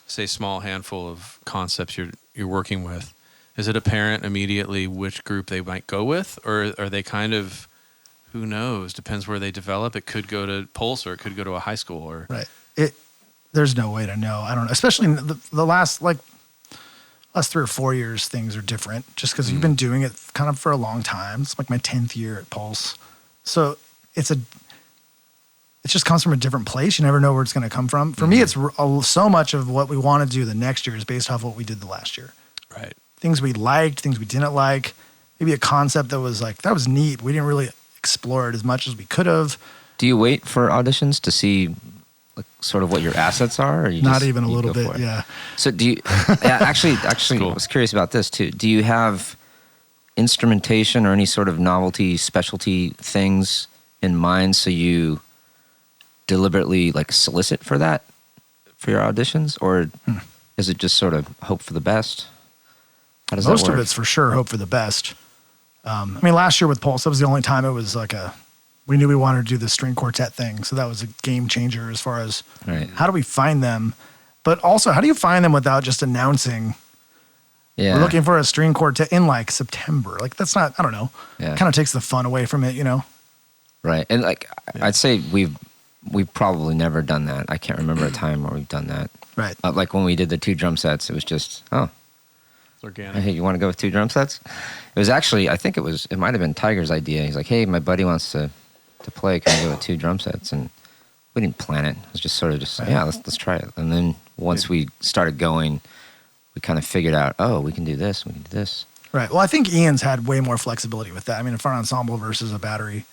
say, small handful of concepts you're working with, is it apparent immediately which group they might go with? Or are they kind of, who knows? Depends where they develop. It could go to Pulse or it could go to a high school. Or right. There's no way to know. I don't know. Especially in the last 3 or 4 years, things are different just because you've been doing it kind of for a long time. It's like my 10th year at Pulse. So it just comes from a different place. You never know where it's going to come from. For me, it's so much of what we want to do the next year is based off what we did the last year. Right. Things we liked, things we didn't like, maybe a concept that was like, that was neat. We didn't really explore it as much as we could have. Do you wait for auditions to see like sort of what your assets are? Or you Not even a little bit, yeah. So do you, actually, cool. I was curious about this too. Do you have instrumentation or any sort of novelty, specialty things in mind so you deliberately like solicit for that for your auditions, or is it just sort of hope for the best? How does Most that work? of it's for sure hope for the best. Last year with Pulse, that was the only time it was like we knew we wanted to do the string quartet thing. So that was a game changer as far as how do we find them? But also, how do you find them without just announcing we're looking for a string quartet in like September? Like that's not, I don't know. Yeah. Kind of takes the fun away from it, Right. And like I'd say we've probably never done that. I can't remember a time where we've done that. Right. Like when we did the 2 drum sets, it was just, It's organic. hey, you want to go with 2 drum sets? It was actually, I think it might have been Tiger's idea. He's like, hey, my buddy wants to play. Can we go with 2 drum sets? And we didn't plan it. It was just sort of let's try it. And then once we started going, we kind of figured out, we can do this, we can do this. Right. Well, I think Ian's had way more flexibility with that. A front ensemble versus a battery.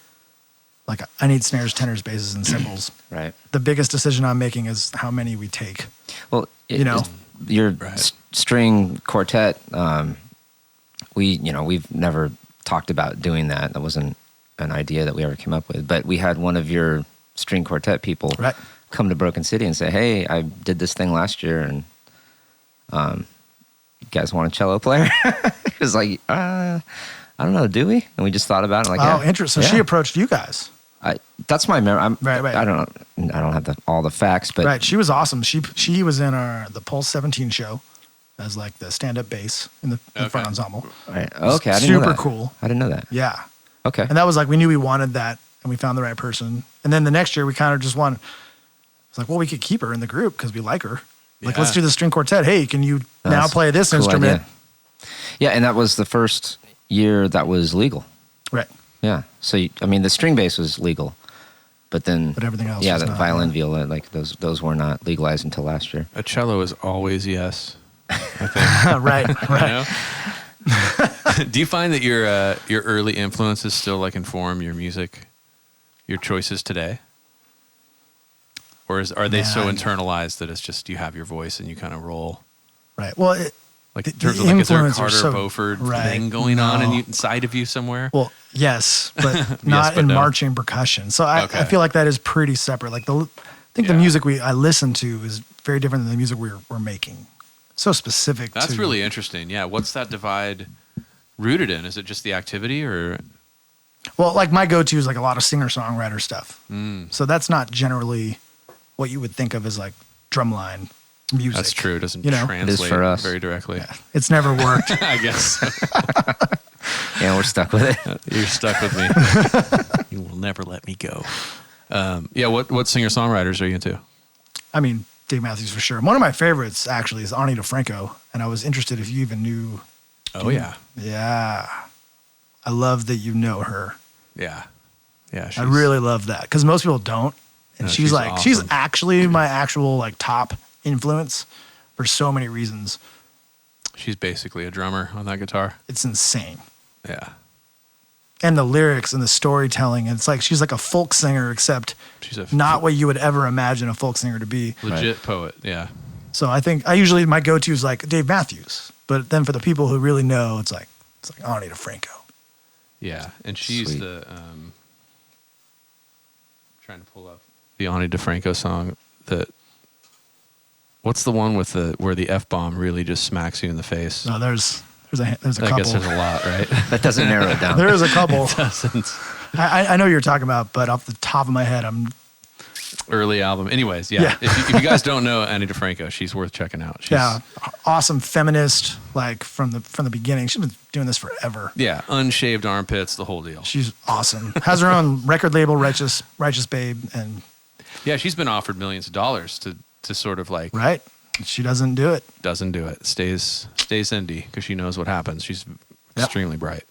Like I need snares, tenors, basses, and cymbals. Right. The biggest decision I'm making is how many we take. Well, your string quartet, we've never talked about doing that. That wasn't an idea that we ever came up with. But we had one of your string quartet people come to Broken City and say, "Hey, I did this thing last year, and you guys want a cello player?" It was like, I don't know, do we? And we just thought about it. Like, oh, interesting. So she approached you guys. That's my memory. Right. I don't have all the facts, but right, she was awesome. She was in the Pulse 17 show as like the stand-up bass in the front ensemble. Right. Okay, I didn't know that. Super cool. I didn't know that. Yeah. Okay. And that was like, we knew we wanted that, and we found the right person. And then the next year, we kind of just wanted. It's like, well, we could keep her in the group because we like her. Like, let's do the string quartet. Hey, can you now play this instrument? Idea. Yeah, and that was the first year that was legal. Right. Yeah. So, the string bass was legal, but everything else. Yeah, was the not, violin, viola, like those were not legalized until last year. A cello is always yes. I think. right. You know? Do you find that your early influences still like inform your music, your choices today? Or are they so internalized that it's just you have your voice and you kind of roll? Right. Well, like in terms of like, is there a Carter so, Beaufort thing going on inside of you somewhere? Well, yes, but not in marching percussion. So I feel like that is pretty separate. Like I think the music I listen to is very different than the music we're making. So specific. That's really interesting. Yeah. What's that divide rooted in? Is it just the activity or? Well, like my go-to is like a lot of singer-songwriter stuff. So that's not generally what you would think of as like drumline music. That's true. It doesn't translate it is for us. very directly. Yeah. It's never worked. I guess. Yeah, we're stuck with it. You're stuck with me. You will never let me go. What singer-songwriters are you into? I mean, Dave Matthews for sure. One of my favorites actually is Ani DeFranco, and I was interested if you even knew. Oh, yeah. Yeah. I love that you know her. Yeah. Yeah. I really love that because most people don't. And she's like, awesome. She's actually my actual like top influence for so many reasons. She's basically a drummer on that guitar. It's insane. Yeah. And the lyrics and the storytelling. It's like she's like a folk singer, except she's not what you would ever imagine a folk singer to be. Legit poet, yeah. So I think my go-to is like Dave Matthews. But then for the people who really know, it's like Ani DeFranco. Yeah, and she's the trying to pull up the Ani DeFranco song that. What's the one with where the F-bomb really just smacks you in the face? No, there's a couple. I guess there's a lot, right? That doesn't narrow it down. There is a couple. It doesn't. I know what you're talking about, but off the top of my head, early album. Anyways, yeah. If you guys don't know Ani DeFranco, she's worth checking out. She's, awesome feminist, like from the beginning. She's been doing this forever. Yeah, unshaved armpits, the whole deal. She's awesome. Has her own record label, Righteous Babe, and yeah, she's been offered millions of dollars to sort of like She doesn't do it. Doesn't do it. Stays indie because she knows what happens. She's extremely bright.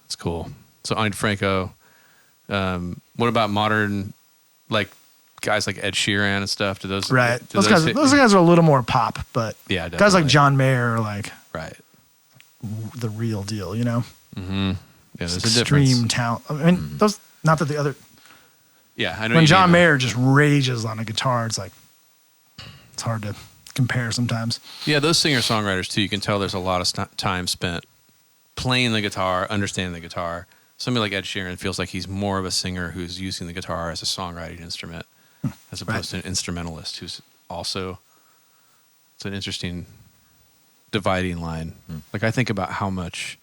That's cool. So Ani DeFranco. What about modern, like guys like Ed Sheeran and stuff? Do those those guys are a little more pop, but definitely. Guys like John Mayer are like the real deal, you know. Mm-hmm. Yeah, there's a extreme difference. talent. I mean, those not that the other. Yeah, I know. When John Mayer just rages on a guitar, it's like it's hard to compare sometimes. Yeah, those singer-songwriters too. You can tell there's a lot of time spent playing the guitar, understanding the guitar. Somebody like Ed Sheeran feels like he's more of a singer who's using the guitar as a songwriting instrument, as opposed to an instrumentalist who's also. It's an interesting dividing line. Like I think about how much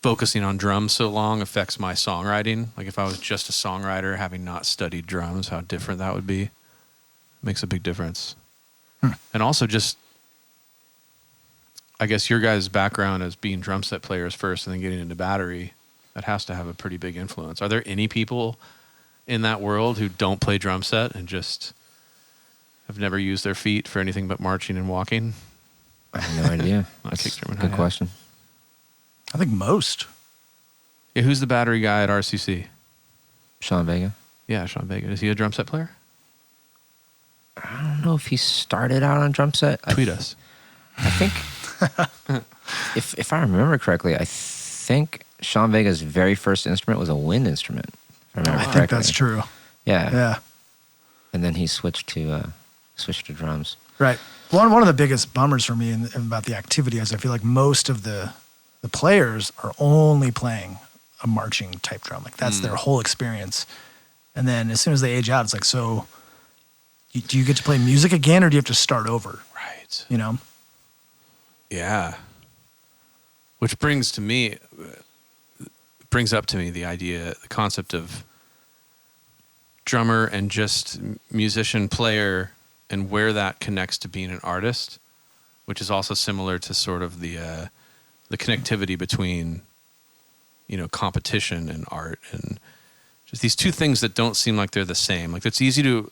focusing on drums so long affects my songwriting. Like if I was just a songwriter having not studied drums, how different that would be. It makes a big difference. And also just, I guess your guys' background as being drum set players first and then getting into battery, that has to have a pretty big influence. Are there any people in that world who don't play drum set and just have never used their feet for anything but marching and walking? I have no idea. That's a good question. I think most. Yeah, who's the battery guy at RCC? Sean Vega. Yeah, Sean Vega. Is he a drum set player? I don't know if he started out on drum set. Tweet us. I think, if I remember correctly, I think Sean Vega's very first instrument was a wind instrument. If I remember correctly. I think that's true. Yeah. Yeah. And then he switched to drums. Right. One of the biggest bummers for me about the activity is I feel like most of the players are only playing a marching type drum. Like that's their whole experience. And then as soon as they age out, it's like, so Do you get to play music again, or do you have to start over? Right. You know? Yeah. Which brings up to me the idea, the concept of drummer and just musician, player, and where that connects to being an artist, which is also similar to sort of the connectivity between, competition and art, and just these two things that don't seem like they're the same. Like, it's easy to,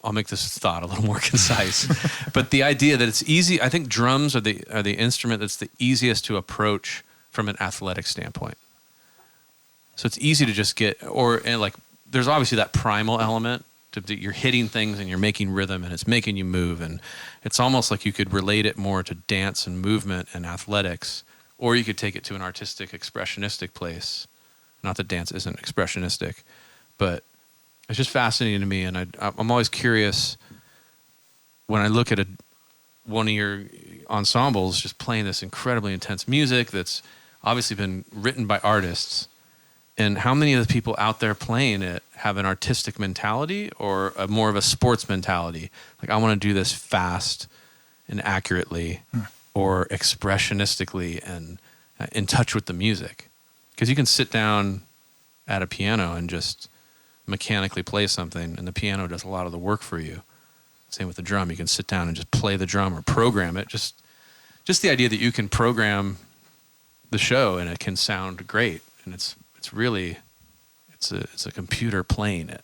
I'll make this thought a little more concise, but the idea that it's easy, I think drums are the instrument that's the easiest to approach from an athletic standpoint. So it's easy to just there's obviously that primal element that you're hitting things and you're making rhythm and it's making you move. And it's almost like you could relate it more to dance and movement and athletics, or you could take it to an artistic, expressionistic place. Not that dance isn't expressionistic, but it's just fascinating to me. And I'm always curious when I look at one of your ensembles just playing this incredibly intense music that's obviously been written by artists, and how many of the people out there playing it have an artistic mentality or more of a sports mentality. Like, I want to do this fast and accurately or expressionistically and in touch with the music. Because you can sit down at a piano and just mechanically play something, and the piano does a lot of the work for you. Same with the drum. You can sit down and just play the drum or program it. Just the idea that you can program the show and it can sound great, and it's really a computer playing it.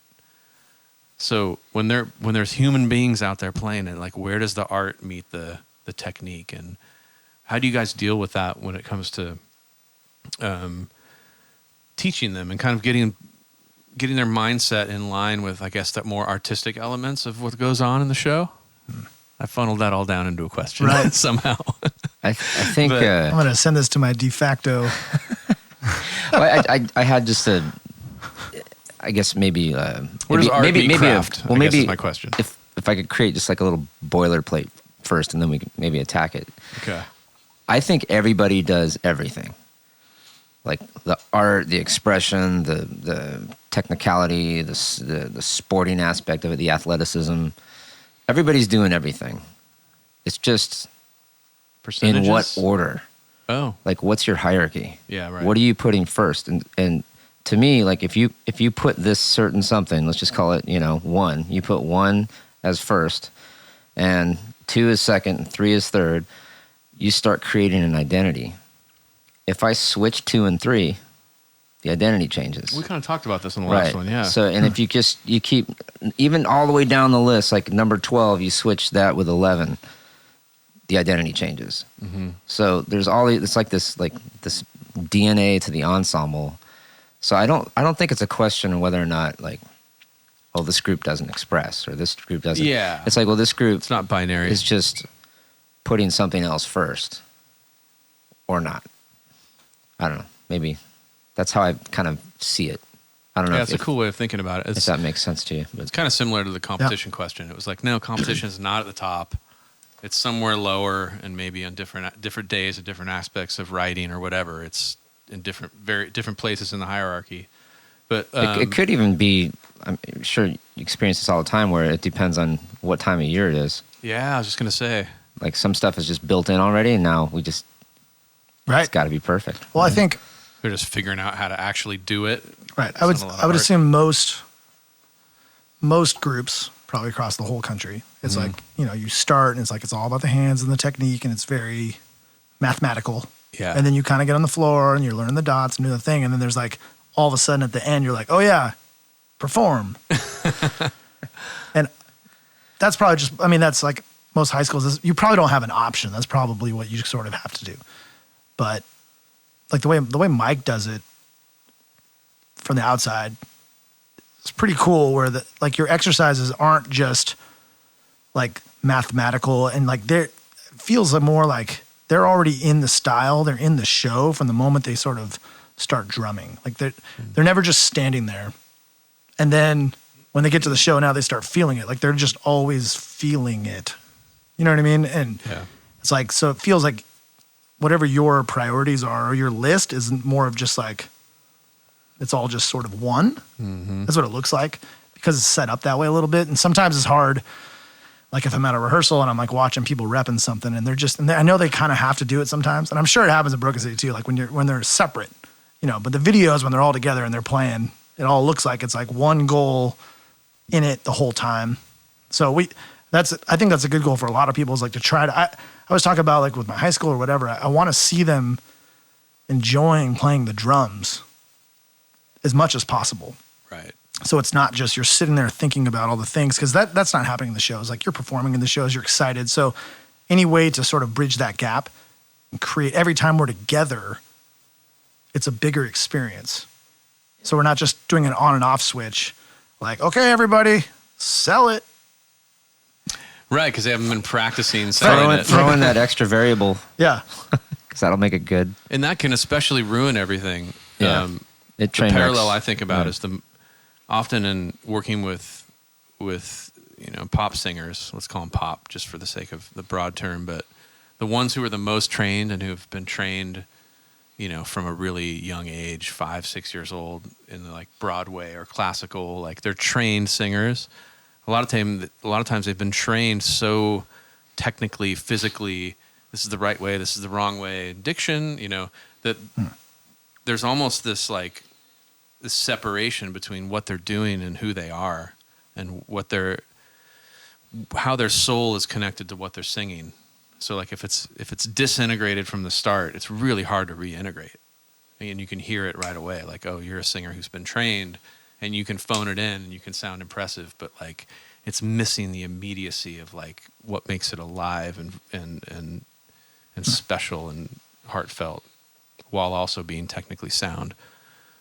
So when there's human beings out there playing it, like, where does the art meet the technique, and how do you guys deal with that when it comes to teaching them and kind of getting their mindset in line with, I guess, that more artistic elements of what goes on in the show? I funneled that all down into a question, right? Somehow. I think I'm going to send this to my de facto. Well, I had just I guess maybe where does art meet craft? I guess is my question. If I could create just like a little boilerplate first, and then we could maybe attack it. Okay. I think everybody does everything. Like the art, the expression, the technicality, the sporting aspect of it, the athleticism. Everybody's doing everything. It's just percentages? In what order? Oh. Like, what's your hierarchy? Yeah, right. What are you putting first? And to me, like, if you put this certain something, let's just call it, 1. You put 1 as first, and 2 is second, and 3 is third. You start creating an identity. If I switch 2 and 3, the identity changes. We kind of talked about this in the last one, yeah. So, and if you keep, even all the way down the list, like number 12, you switch that with 11, the identity changes. Mm-hmm. So there's it's like this DNA to the ensemble. So I don't think it's a question of whether or not, like, oh, this group doesn't express or this group doesn't. Yeah. It's like, well, this group. It's not binary. It's just putting something else first or not. I don't know. Maybe that's how I kind of see it. I don't know. Yeah, it's a cool way of thinking about it. If that makes sense to you. But it's kind of similar to the competition question. It was like, no, competition is not at the top. It's somewhere lower, and maybe on different days and different aspects of writing or whatever. It's in very different places in the hierarchy. But it could even be, I'm sure you experience this all the time, where it depends on what time of year it is. Yeah, I was just going to say. Like, some stuff is just built in already, and now we just, right. It's got to be perfect. Well, I think they're just figuring out how to actually do it. Right. I would assume most groups, probably across the whole country, it's like, you start and it's like, it's all about the hands and the technique, and it's very mathematical. Yeah. And then you kind of get on the floor and you're learning the dots and do the thing. And then there's like, all of a sudden at the end, you're like, oh yeah, perform. And that's probably that's like most high schools. You probably don't have an option. That's probably what you sort of have to do. But like the way Mike does it from the outside, it's pretty cool, where your exercises aren't just like mathematical, and like it feels more like they're already in the style, they're in the show from the moment they sort of start drumming. Like they're never just standing there. And then when they get to the show, now they start feeling it. Like they're just always feeling it. You know what I mean? And it's like, so it feels like whatever your priorities are or your list is more of just like, it's all just sort of one. Mm-hmm. That's what it looks like. because it's set up that way a little bit. And sometimes it's hard. Like if I'm at a rehearsal and I'm like watching people repping something and I know they kind of have to do it sometimes. And I'm sure it happens at Broken City too. Like when they're separate, but the videos, when they're all together and they're playing, it all looks like it's like one goal in it the whole time. So I think that's a good goal for a lot of people, is like to try to, I was talking about like with my high school or whatever, I want to see them enjoying playing the drums as much as possible. Right. So it's not just you're sitting there thinking about all the things, because that's not happening in the shows. Like you're performing in the shows, you're excited. So any way to sort of bridge that gap and create, every time we're together, it's a bigger experience. So we're not just doing an on and off switch, like, okay, everybody, sell it. Right, because they haven't been practicing selling it. Throw in that extra variable. Yeah. Because that'll make it good. And that can especially ruin everything. Yeah. The parallel I think about is often in working with pop singers, let's call them pop just for the sake of the broad term, but the ones who are the most trained and who have been trained, from a really young age, 5, 6 years old, in like Broadway or classical, like they're trained singers. A lot of times they've been trained so technically, physically, this is the right way, this is the wrong way, diction, that there's almost this like this separation between what they're doing and who they are, and how their soul is connected to what they're singing. So like if it's disintegrated from the start, it's really hard to reintegrate. And you can hear it right away. Like, oh, you're a singer who's been trained, and you can phone it in and you can sound impressive, but like it's missing the immediacy of like what makes it alive and special and heartfelt, while also being technically sound.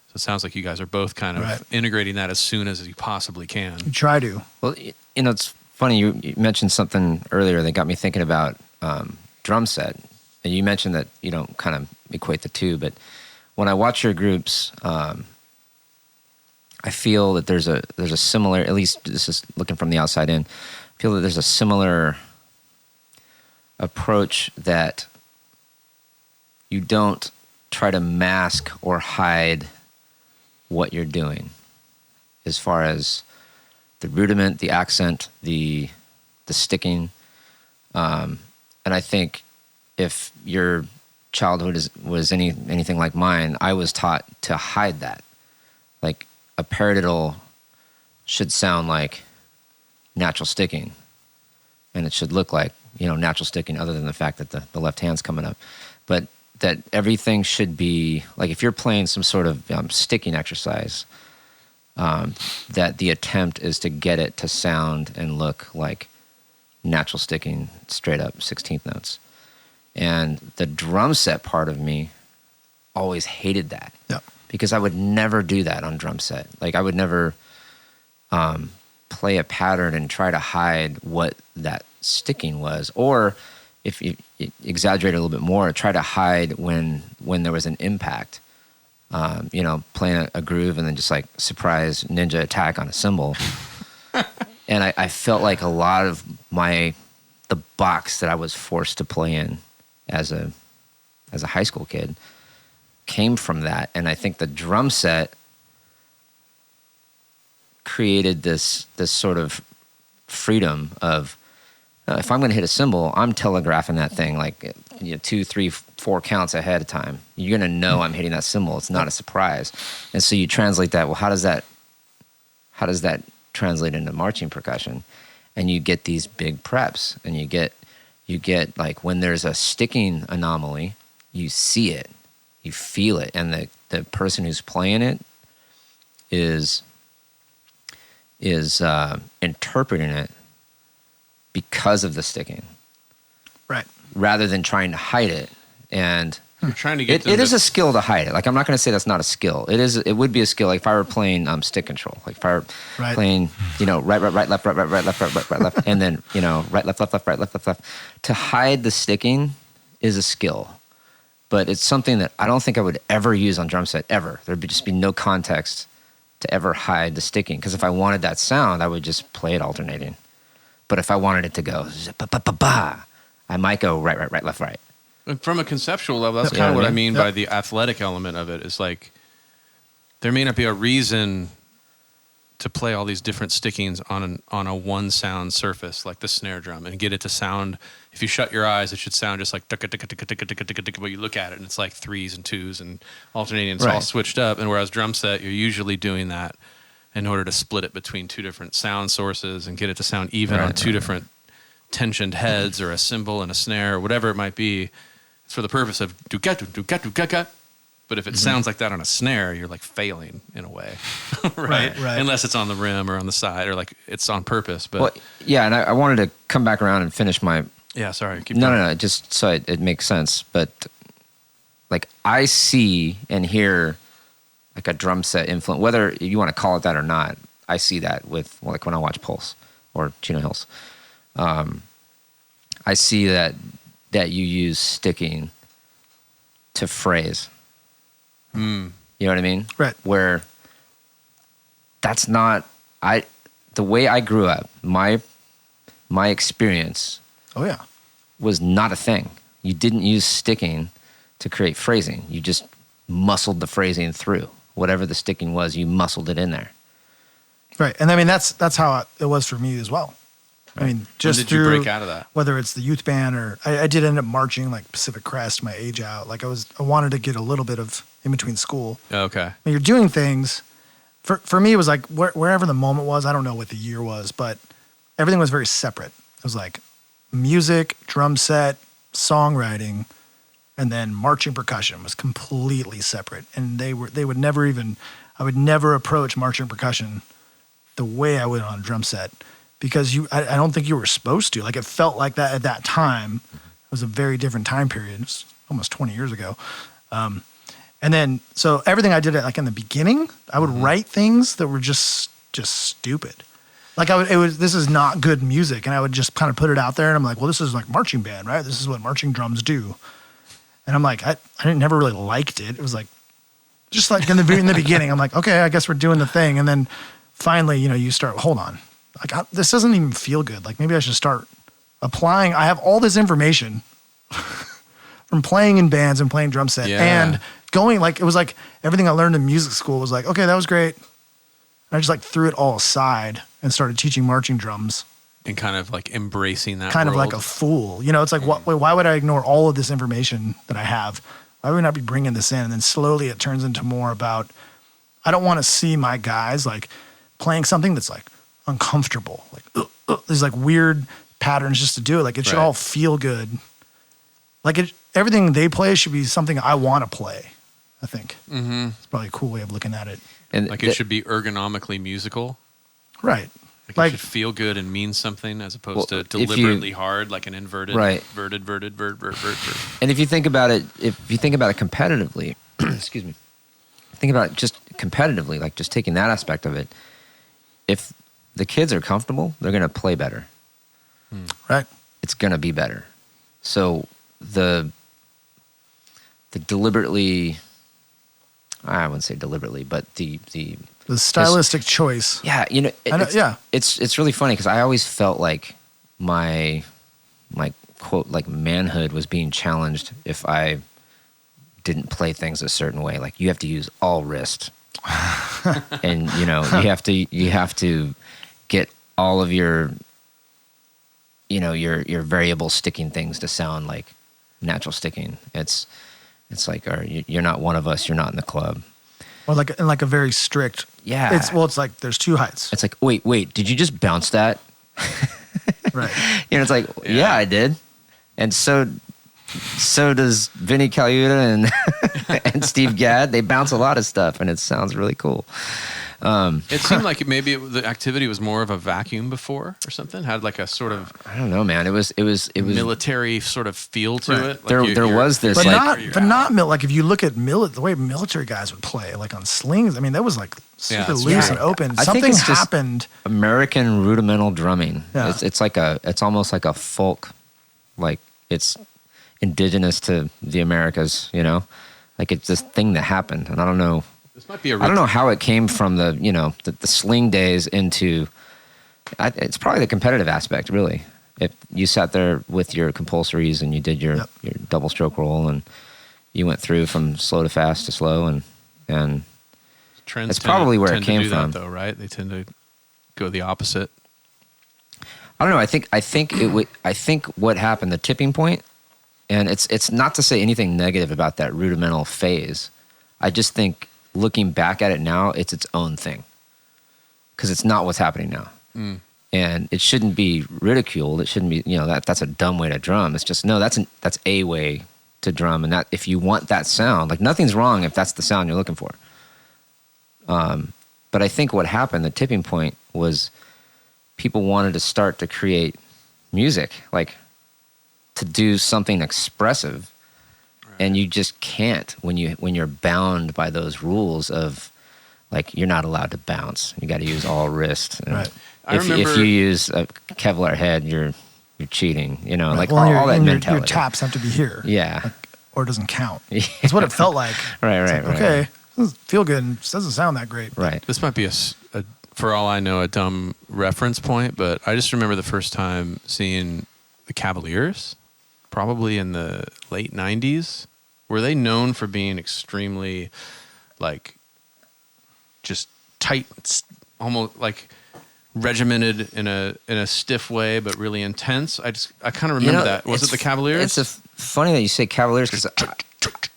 So it sounds like you guys are both kind of integrating that as soon as you possibly can. You try to. Well, it's funny, you mentioned something earlier that got me thinking about drum set. And you mentioned that you don't kind of equate the two, but when I watch your groups, I feel that there's a similar, at least this is looking from the outside in, I feel that there's a similar approach, that you don't try to mask or hide what you're doing as far as the rudiment, the accent, the sticking. And I think if your childhood was anything like mine, I was taught to hide that. Like a paradiddle should sound like natural sticking, and it should look like, natural sticking, other than the fact that the left hand's coming up. But that everything should be, like if you're playing some sort of sticking exercise, that the attempt is to get it to sound and look like natural sticking, straight up 16th notes. And the drum set part of me always hated that. Yep. Because I would never do that on drum set. Like I would never play a pattern and try to hide what that sticking was. Or if you exaggerate a little bit more, try to hide when there was an impact. Playing a groove and then just like surprise ninja attack on a cymbal. And I felt like a lot of the box that I was forced to play in as a high school kid came from that. And I think the drum set created this sort of freedom of, if I'm going to hit a cymbal, I'm telegraphing that thing like 2, 3, 4 counts ahead of time. You're going to know I'm hitting that cymbal. It's not a surprise. And so you translate that. Well, how does that translate into marching percussion? And you get these big preps, and you get like when there's a sticking anomaly, you see it, you feel it, and the person who's playing it is interpreting it because of the sticking, right? Rather than trying to hide it. And you're trying to get it is a skill to hide it. Like I'm not going to say that's not a skill. It would be a skill. Like if I were playing stick control, like if I were playing, right, left, right, left, and then right, left, right, left. To hide the sticking is a skill, but it's something that I don't think I would ever use on drum set ever. There'd just be no context to ever hide the sticking, because if I wanted that sound, I would just play it alternating. But if I wanted it to go ba, I might go right, left, right. And from a conceptual level, that's kind of what I mean by the athletic element of it. Is like there may not be a reason to play all these different stickings on a one sound surface like the snare drum and get it to sound. If you shut your eyes, it should sound just like but you look at it and it's like threes and twos and alternating. It's all switched up. And whereas drum set, you're usually doing that in order to split it between two different sound sources and get it to sound even on two different tensioned heads or a cymbal and a snare or whatever it might be. It's for the purpose of do-ga-do-ga-do-ga-ga. But if it sounds like that on a snare, you're like failing in a way, right? Unless it's on the rim or on the side or like it's on purpose. But well, yeah, and I wanted to come back around and finish my. Yeah, sorry. Keep no, going. no, just so it makes sense. But like I see and hear like a drum set influence, whether you want to call it that or not. I see that with like when I watch Pulse or Chino Hills. I see that you use sticking to phrase. You know what I mean? Right. Where that's not the way I grew up, my experience was not a thing. You didn't use sticking to create phrasing. You just muscled the phrasing through. Whatever the sticking was, you muscled it in there. Right. And I mean that's how it was for me as well. I mean, just when did you break out of that? Whether it's the youth band or I did end up marching like Pacific Crest my age out. Like I wanted to get a little bit of in between school. Okay. I mean, you're doing things. For me, it was like wherever the moment was. I don't know what the year was, but everything was very separate. It was like music, drum set, songwriting, and then marching percussion was completely separate. And they would never even. I would never approach marching percussion the way I would on a drum set. Because I don't think you were supposed to. Like it felt like that at that time. It was a very different time period. It was almost 20 years ago. And then, so everything I did like in the beginning, I would write things that were just stupid. Like this is not good music. And I would just kind of put it out there and I'm like, well, this is like marching band, right? This is what marching drums do. And I'm like, I never really liked it. It was like, just like in the beginning, I'm like, okay, I guess we're doing the thing. And then finally, you start, hold on. Like this doesn't even feel good. Like maybe I should start applying. I have all this information from playing in bands and playing drum set and going like, it was like everything I learned in music school was like, okay, that was great. And I just like threw it all aside and started teaching marching drums. And kind of like embracing that kind world. of like a fool. It's like, why would I ignore all of this information that I have? Why would I not be bringing this in? And then slowly it turns into more about, I don't want to see my guys like playing something that's like, uncomfortable, like these like weird patterns just to do it. Like it should all feel good. Like everything they play should be something I want to play. I think it's probably a cool way of looking at it. And like it should be ergonomically musical, right? Like it should feel good and mean something as opposed to deliberately hard, like an inverted, verted. And if you think about it, competitively, excuse me, think about it just competitively, like just taking that aspect of it. If the kids are comfortable, they're going to play better. Right. It's going to be better. So the deliberately, I wouldn't say deliberately, but the stylistic choice. Yeah. It's really funny because I always felt like my quote, like manhood was being challenged if I didn't play things a certain way. Like you have to use all wrist. And you have to get all of your variable sticking things to sound like natural sticking. It's like, you're not one of us. You're not in the club. Or like a very strict. Yeah. It's like there's two heights. It's like wait, did you just bounce that? Right. It's like yeah, I did, and so does Vinny Colaiuta and Steve Gadd. They bounce a lot of stuff, and it sounds really cool. It seemed like maybe the activity was more of a vacuum before or something. Had like a sort of I don't know, man. It was military sort of feel to it. Like there was this, but not like if you look at the way military guys would play, like on slings. I mean, that was like super loose and open. Something happened. American rudimental drumming. Yeah. It's almost like a folk, like it's indigenous to the Americas. Like it's this thing that happened, and I don't know. This might be I don't know how it came from the sling days into. It's probably the competitive aspect, really. If you sat there with your compulsories and you did your double stroke roll and you went through from slow to fast to slow and Trends That's probably where it came to do from. that, though, right? They tend to go the opposite. I don't know. I think what happened, the tipping point, and it's not to say anything negative about that rudimental phase. I just think looking back at it now, it's its own thing, because it's not what's happening now, and it shouldn't be ridiculed. It shouldn't be, that's a dumb way to drum. It's just that's a way to drum, and that if you want that sound, like nothing's wrong if that's the sound you're looking for. But I think what happened, the tipping point, was people wanted to start to create music, like to do something expressive, and you just can't when you're bound by those rules of, like, you're not allowed to bounce. You got to use all wrist. Right. If you use a Kevlar head, you're cheating. Right. Like well, all that mentality. Your taps have to be here. Yeah. Like, or it doesn't count. That's what it felt like. Right. Okay, doesn't feel good and doesn't sound that great. Right. This might be for all I know, a dumb reference point, but I just remember the first time seeing the Cavaliers, probably in the late 90s. Were they known for being extremely, like, just tight, almost like regimented in a stiff way, but really intense? I kind of remember that. Was it the Cavaliers? It's funny that you say Cavaliers, because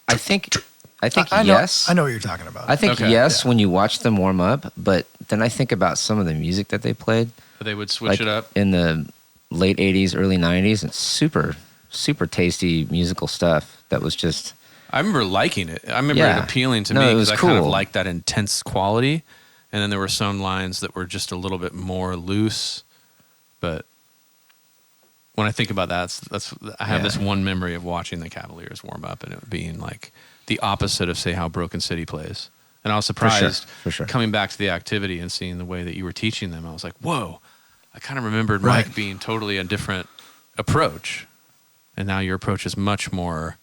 I think I yes. know what you're talking about. I think yes, when you watch them warm up, but then I think about some of the music that they played. But they would switch it up in the late 80s, early 90s, and super, super tasty musical stuff that was just... I remember liking it. I remember it appealing to me because I kind of liked that intense quality. And then there were some lines that were just a little bit more loose. But when I think about that, I have this one memory of watching the Cavaliers warm up and it being like the opposite of, say, how Broken City plays. And I was surprised for sure. coming back to the activity and seeing the way that you were teaching them. I was like, whoa, I kind of remembered Mike being totally a different approach. And now your approach is much more,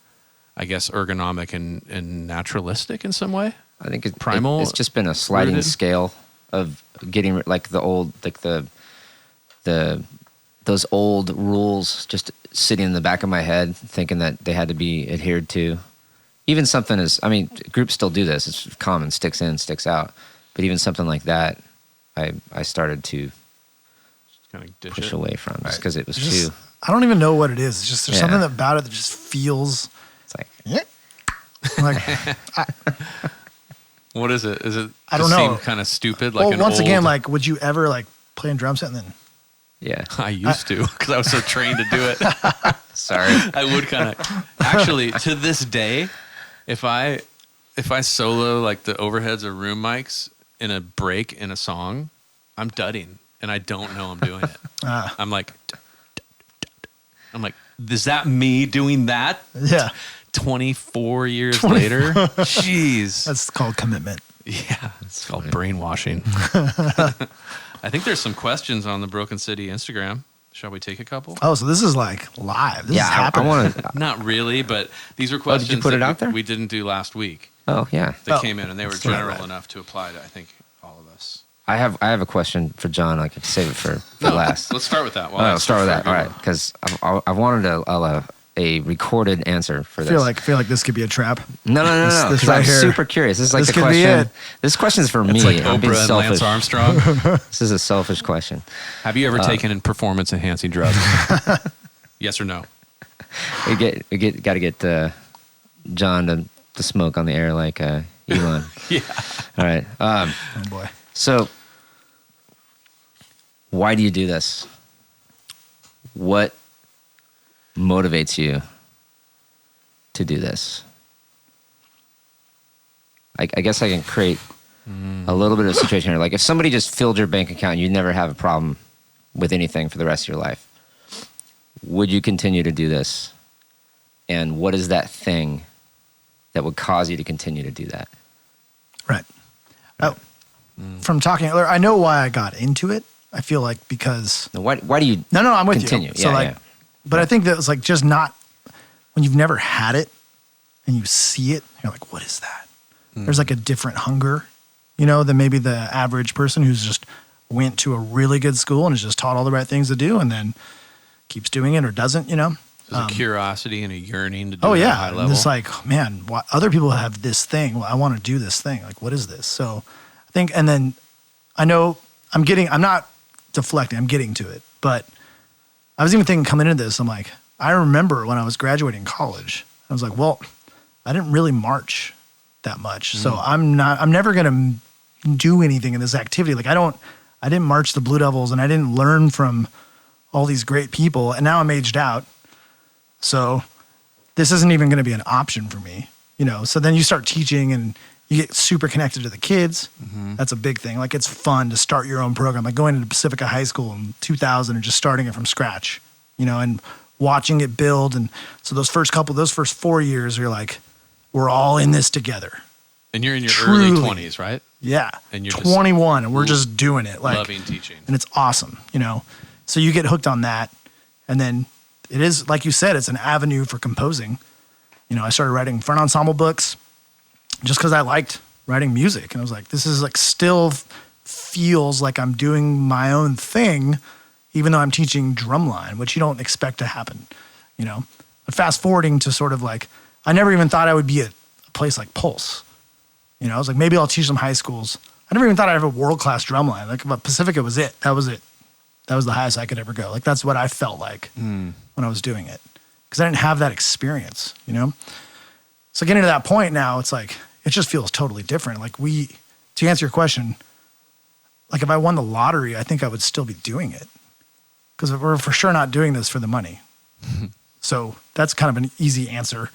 I guess, ergonomic and naturalistic in some way. I think primal. It's just been a sliding rooted scale of getting like the old, like those old rules just sitting in the back of my head, thinking that they had to be adhered to. Even something as, I mean, groups still do this. It's common, sticks in, sticks out. But even something like that, I started to kind of push away from, just because it was too. I don't even know what it is. It's just there's something about it that just feels. It's like, what is it? Is it? I don't know. Seem kind of stupid. Like once again, like, would you ever like play a drum set and then? Yeah, I used to, because I was so trained to do it. Sorry, I would kind of. Actually, to this day, if I solo like the overheads or room mics in a break in a song, I'm dudding and I don't know I'm doing it. I'm like, is that me doing that? Yeah. 24 years later? Jeez. That's called commitment. Yeah. It's called brainwashing. I think there's some questions on the Broken City Instagram. Shall we take a couple? Oh, so this is like live. This is I happening. want to. Not really, but these were questions did you put it out there? we didn't do last week. Oh yeah, They came in and they were That's what I general read. enough to apply to, I think, all of us. I have a question for John. I could save it for last. Let's start with that. I'll start with that. All right, because I wanted a recorded answer for this. I feel like this could be a trap. No. This 'cause right I'm here. super curious. This is like This the could be question. it. This question's for me. It's like I'm being Oprah and selfish. Lance Armstrong. This is a selfish question. Have you ever taken in performance-enhancing drugs? Yes or no? We got to get John to smoke on the air like Elon. Yeah. All right. Oh boy. So, why do you do this? What motivates you to do this? I guess I can create a little bit of a situation here. Like, if somebody just filled your bank account, you'd never have a problem with anything for the rest of your life. Would you continue to do this? And what is that thing that would cause you to continue to do that? Right. Oh, from talking, I know why I got into it. I feel like because Now, why do you no, I'm with continue? you. So Yeah. but I think that it's like just not when you've never had it and you see it, you're like, what is that? There's like a different hunger, than maybe the average person who's just went to a really good school and is just taught all the right things to do and then keeps doing it or doesn't, There's a curiosity and a yearning to do it at a high level. And it's like, man, other people have this thing. Well, I want to do this thing. Like, what is this? So I think, and then I know I'm not deflecting, I'm getting to it. But I was even thinking coming into this, I'm like, I remember when I was graduating college, I was like, well, I didn't really march that much. So I'm never going to do anything in this activity. Like I didn't march the Blue Devils and I didn't learn from all these great people. And now I'm aged out. So this isn't even going to be an option for me, So then you start teaching and you get super connected to the kids. Mm-hmm. That's a big thing. Like it's fun to start your own program. Like going into Pacifica High School in 2000 and just starting it from scratch, and watching it build. And so those first 4 years, you're like, we're all in this together. And you're in your early 20s, right? Yeah. And you're 21 and we're just doing it. Like loving teaching. And it's awesome, So you get hooked on that. And then it is, like you said, it's an avenue for composing. I started writing front ensemble books just because I liked writing music. And I was like, this is like still feels like I'm doing my own thing, even though I'm teaching drumline, which you don't expect to happen, But fast forwarding to sort of like, I never even thought I would be at a place like Pulse. I was like, maybe I'll teach some high schools. I never even thought I'd have a world-class drumline. Like, but Pacifica was it. That was it. That was the highest I could ever go. Like, that's what I felt like when I was doing it. Because I didn't have that experience, So getting to that point now, it's like, it just feels totally different. Like to answer your question, like if I won the lottery, I think I would still be doing it. Because we're for sure not doing this for the money. So that's kind of an easy answer,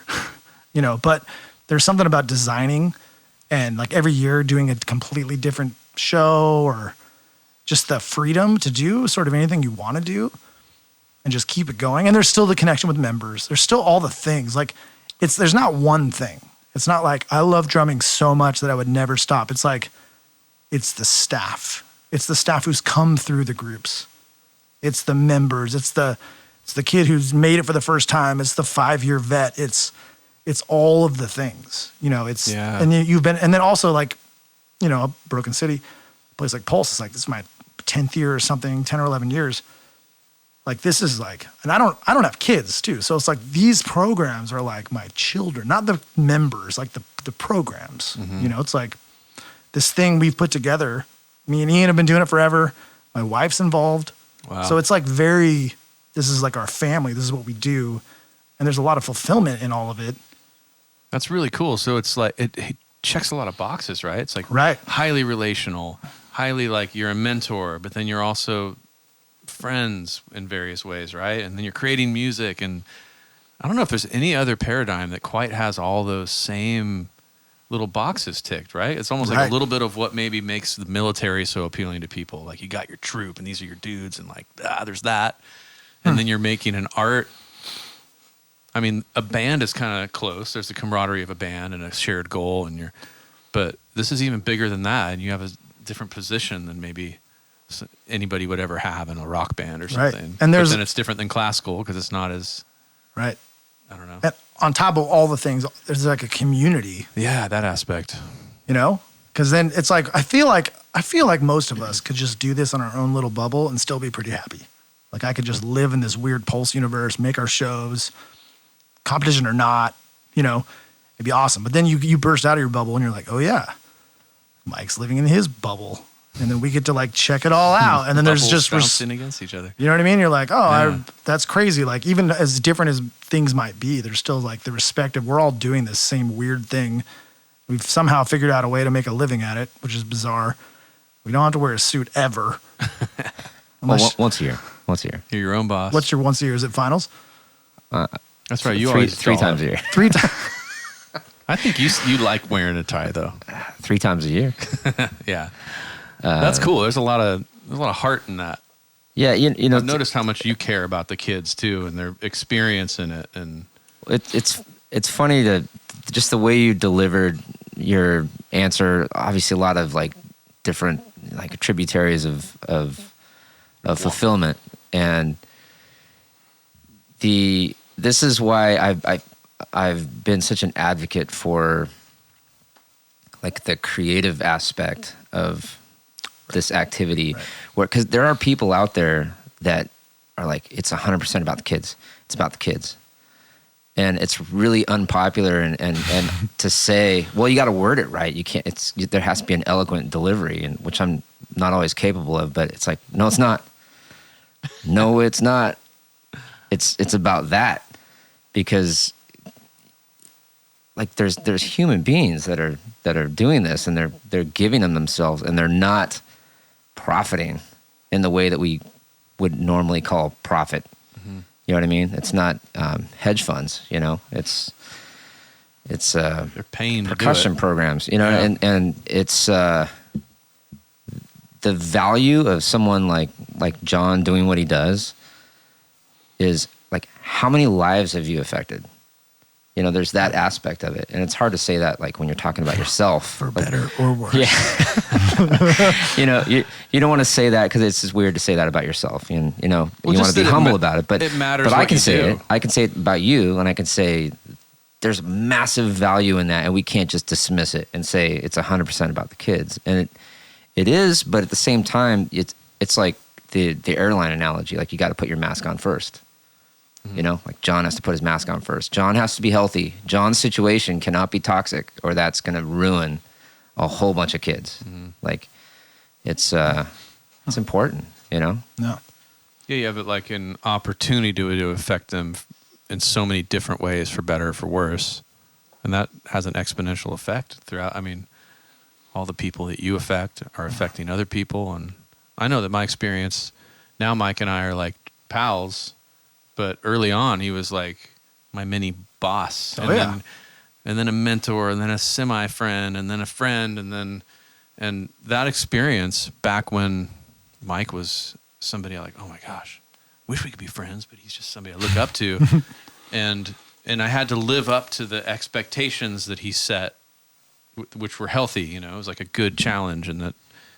But there's something about designing and like every year doing a completely different show or just the freedom to do sort of anything you want to do and just keep it going. And there's still the connection with members. There's still all the things. Like there's not one thing. It's not like I love drumming so much that I would never stop. It's like, it's the staff. It's the staff who's come through the groups. It's the members. It's the kid who's made it for the first time. It's the 5-year vet. It's all of the things, and you've been, and then also like, a Broken City, a place like Pulse is like, this is my 10th year or something, 10 or 11 years. Like this is like, and I don't have kids too. So it's like, these programs are like my children, not the members, like the programs, it's like this thing we've put together. Me and Ian have been doing it forever. My wife's involved. Wow. So it's like this is like our family. This is what we do. And there's a lot of fulfillment in all of it. That's really cool. So it's like, it checks a lot of boxes, right? It's like right. Highly relational, highly like you're a mentor, but then you're also friends in various ways, right? And then you're creating music. And I don't know if there's any other paradigm that quite has all those same little boxes ticked, right? It's almost like a little bit of what maybe makes the military so appealing to people. Like you got your troop and these are your dudes and like, there's that. And then you're making an art. I mean, a band is kind of close. There's the camaraderie of a band and a shared goal, but this is even bigger than that, and you have a different position than maybe anybody would ever have in a rock band or something. Right. And but then it's different than classical because it's not as right. I don't know. And on top of all the things, there's like a community. Yeah, that aspect. Because then it's like I feel like most of us could just do this in our own little bubble and still be pretty happy. Like I could just live in this weird Pulse universe, make our shows. Competition or not, it'd be awesome. But then you burst out of your bubble and you're like, oh yeah, Mike's living in his bubble. And then we get to like check it all out. And then there's just bouncing against each other. You know what I mean? You're like, that's crazy. Like even as different as things might be, there's still like the respect of we're all doing this same weird thing. We've somehow figured out a way to make a living at it, which is bizarre. We don't have to wear a suit ever. Once a year. You're your own boss. What's your once a year? Is it finals? That's right. You three times a year. 3 times. I think you like wearing a tie though. 3 times a year. Yeah, that's cool. There's a lot of heart in that. Yeah, I've noticed how much you care about the kids too and their experience in it. And it's funny to just the way you delivered your answer. Obviously, a lot of like different like tributaries of fulfillment and this is why I've been such an advocate for like the creative aspect of this activity, where because there are people out there that are like it's 100% about the kids. It's about the kids. And it's really unpopular, and to say, well, you got to word it right. You can't. There has to be an eloquent delivery, and which I'm not always capable of. But it's like, no, it's not. No, it's not. It's about that, because like there's human beings that are doing this, and they're giving them themselves, and they're not profiting in the way that we would normally call profit. You know what I mean? It's not hedge funds. You know, it's they're paying percussion programs. You know, and it's the value of someone like John doing what he does is like, how many lives have you affected? You know, there's that aspect of it, and it's hard to say that like when you're talking about yourself, for better or worse. Yeah, you know, you don't want to say that because it's just weird to say that about yourself, and you know, you want to be humble about it. But it matters. But I can say do. it. I can say it about you, and I can say there's massive value in that, and we can't just dismiss it and say it's 100% about the kids, and it is. But at the same time, it's like the airline analogy. Like, you got to put your mask on first. You know, like John has to put his mask on first. John has to be healthy. John's situation cannot be toxic, or that's going to ruin a whole bunch of kids. Like, it's important, you know? No. Yeah, you have it like an opportunity to affect them in so many different ways, for better or for worse. And that has an exponential effect throughout. I mean, all the people that you affect are affecting other people. And I know that my experience, now Mike and I are like pals, but early on he was like my mini boss. And then a mentor, and then a semi-friend, and then a friend, and that experience back when Mike was somebody like, oh my gosh, wish we could be friends, but he's just somebody I look up to. and I had to live up to the expectations that he set, which were healthy. You know, it was like a good challenge, and that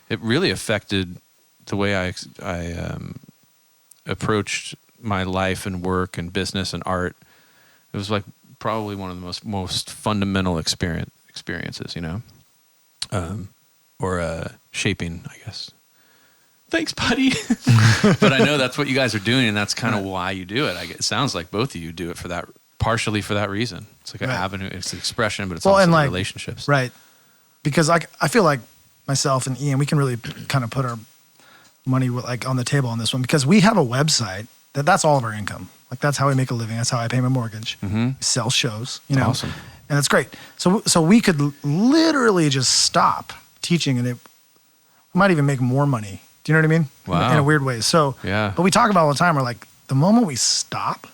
it really affected the way I approached my life and work and business and art. It was like probably one of the most fundamental experiences, you know, or shaping, I guess. Thanks, buddy. But I know that's what you guys are doing, and that's kind of why you do it. It sounds like both of you do it for that, partially for that reason. It's like an avenue, it's an expression, but it's also like relationships. Right. Because I feel like myself and Ian, we can really kind of put our money like on the table on this one, because we have a website that's all of our income. Like, that's how we make a living. That's how I pay my mortgage. We sell shows, you know. Awesome. And it's great. So we could literally just stop teaching, and it might even make more money. Do you know what I mean? Wow. In a weird way. So, but we talk about it all the time. We're like, the moment we stop,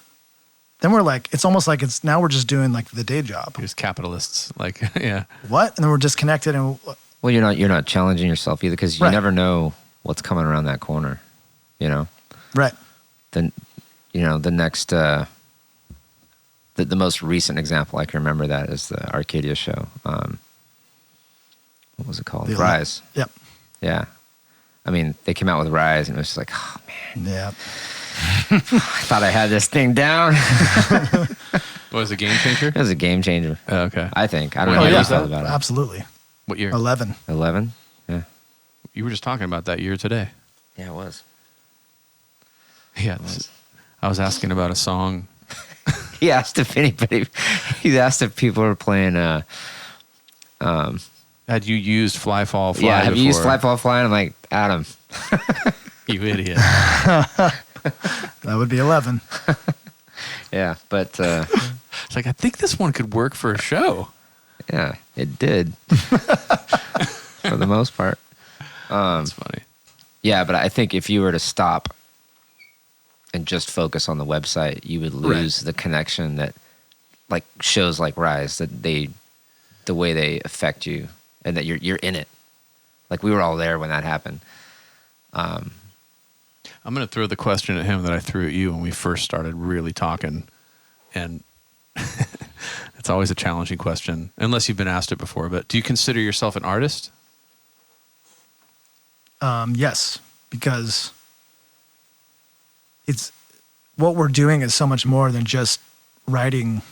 then we're like, it's almost like now we're just doing like the day job. You're just capitalists. Like, yeah. What? And then we're disconnected. And well, you're not challenging yourself either, because you never know what's coming around that corner, you know? Right. Then, you know, the next, the most recent example I can remember that is the Arcadia show. What was it called? Rise. Yep. Yeah. I mean, they came out with Rise, and it was just like, oh man. Yeah. I thought I had this thing down. Was it a game changer? It was a game changer. Oh, okay. I think. I don't know how you felt about it. Absolutely. What year? 11. 11? Yeah. You were just talking about that year today. Yeah, it was. Yeah. I was asking about a song. He asked if people were playing had you used Fly Fall Fly? Yeah, have before? you used Fly Fall Fly? And I'm like, Adam. You idiot. That would be 11. Yeah, but it's like, I think this one could work for a show. Yeah, it did. For the most part. That's funny. Yeah, but I think if you were to stop and just focus on the website, you would lose the connection that, like, shows like Rise, that the way they affect you, and that you're in it. Like, we were all there when that happened. I'm going to throw the question at him that I threw at you when we first started really talking, and it's always a challenging question, unless you've been asked it before. But do you consider yourself an artist? Yes, because it's what we're doing is so much more than just writing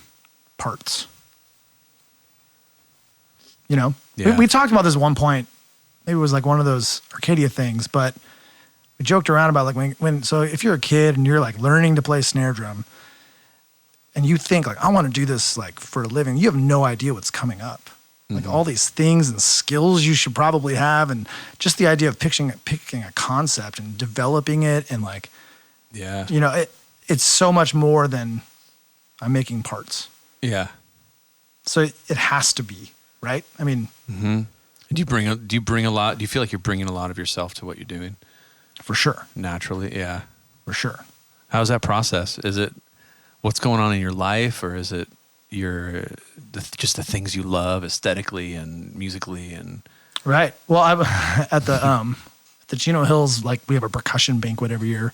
parts. You know, we talked about this at one point. Maybe it was like one of those Arcadia things, but we joked around about like so if you're a kid and you're like learning to play snare drum, and you think like, I want to do this like for a living, you have no idea what's coming up. Like all these things and skills you should probably have, and just the idea of picking a concept and developing it, and like, you know, it's so much more than I'm making parts. Yeah. So it has to be, right? I mean, Do you bring a lot? Do you feel like you're bringing a lot of yourself to what you're doing? for sure, Naturally, yeah. for sure. How's that process? Is it what's going on in your life, or is it just the things you love aesthetically and musically and Right. Well, at the Chino Hills, like we have a percussion banquet every year,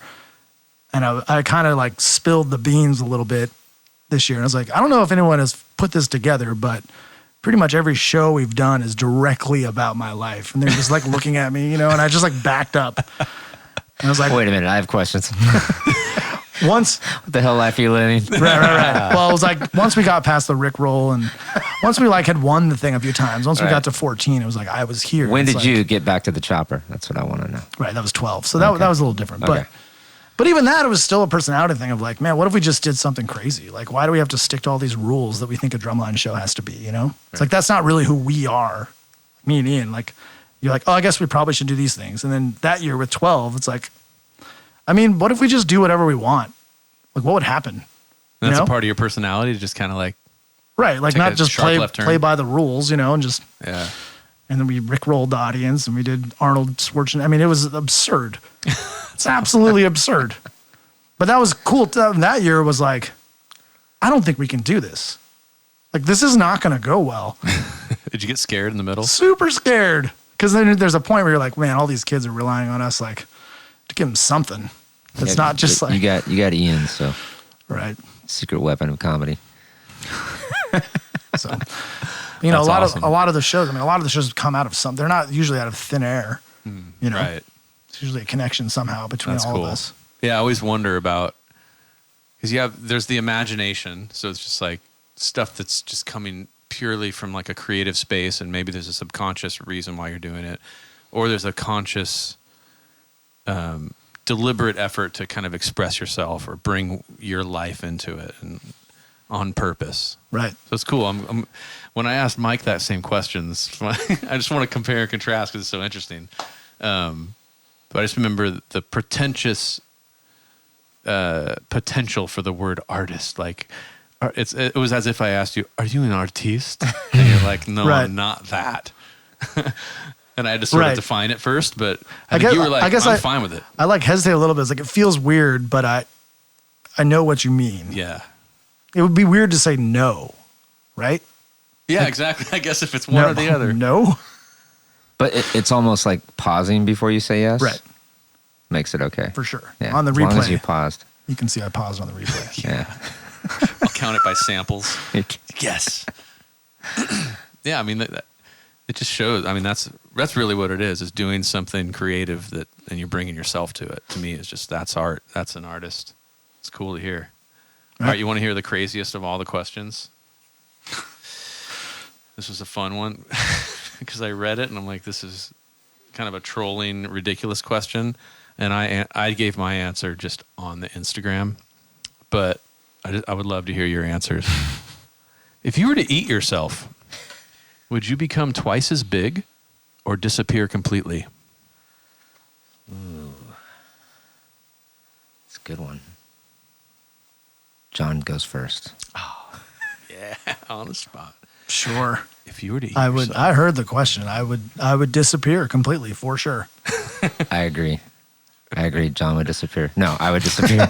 and I kind of like spilled the beans a little bit this year. And I was like, I don't know if anyone has put this together, but pretty much every show we've done is directly about my life, and they're just like looking at me, you know, and I just like backed up. And I was like, Wait a minute, I have questions. once, What the hell life are you living? right. Well, it was like once we got past the Rick roll, and once we like had won the thing a few times, once we got to 14, it was like I was here. When It's did like, you get back to the chopper? That's what I want to know. Right, that was 12. So that was a little different. Okay. But even that, it was still a personality thing of like, man, what if we just did something crazy? Like, why do we have to stick to all these rules that we think a drumline show has to be, you know? It's like, that's not really who we are, me and Ian. Like, you're like, oh, I guess we probably should do these things. And then that year with 12, it's like, I mean, what if we just do whatever we want? Like, what would happen? that's You know? a part of your personality to just kind of like Right, like Take not a just sharp left turn. play by the rules, you know, and just, yeah. and then we rickrolled the audience and we did Arnold Schwarzenegger. I mean, it was absurd. It's absolutely absurd. But that was cool. That year was like, I don't think we can do this. Like, this is not going to go well. Did you get scared in the middle? Super scared. Because then there's a point where you're like, man, all these kids are relying on us, like, to give them something. It's not just like, you got Ian, so right. secret weapon of comedy. So, you know, That's awesome. a lot of the shows. I mean, a lot of the shows come out of some. They're not usually out of thin air. You know, Right. it's usually a connection somehow between That's all cool. of us. Yeah, I always wonder about, because there's the imagination, so it's just like stuff that's just coming purely from like a creative space, and maybe there's a subconscious reason why you're doing it, or there's a conscious, deliberate effort to kind of express yourself or bring your life into it, and on purpose. Right. So it's cool. When I asked Mike that same questions, I just want to compare and contrast because it's so interesting. But I just remember the pretentious potential for the word artist. Like, it was as if I asked you, "Are you an artiste?" And you're like, "No, Right. I'm not that." And I had to sort Right. of define it first, but I I think guess- you were like, I guess "I'm fine with it." I like hesitate a little bit. It's like, it feels weird, but I know what you mean. Yeah. It would be weird to say no, right? Yeah, exactly. I guess if it's one no, or the other. No. But it's almost like pausing before you say yes. Right. Makes it okay. For sure. Yeah. On the as long as replay. you paused. You can see I paused on the replay. Yeah. I'll count it by samples. Yes. Yeah, I mean, it just shows. I mean, that's really what it is doing something creative and you're bringing yourself to it. To me, it's just, that's art. That's an artist. It's cool to hear. All right, you want to hear the craziest of all the questions? This was a fun one because I read it and I'm like, this is kind of a trolling, ridiculous question. And I gave my answer just on the Instagram, but I would love to hear your answers. If you were to eat yourself, would you become twice as big or disappear completely? Ooh. It's a good one. John goes first. Yeah, on the spot. Sure. If you were to eat I would. yourself. I heard the question. I would disappear completely for sure. I agree. John would disappear. No, I would disappear.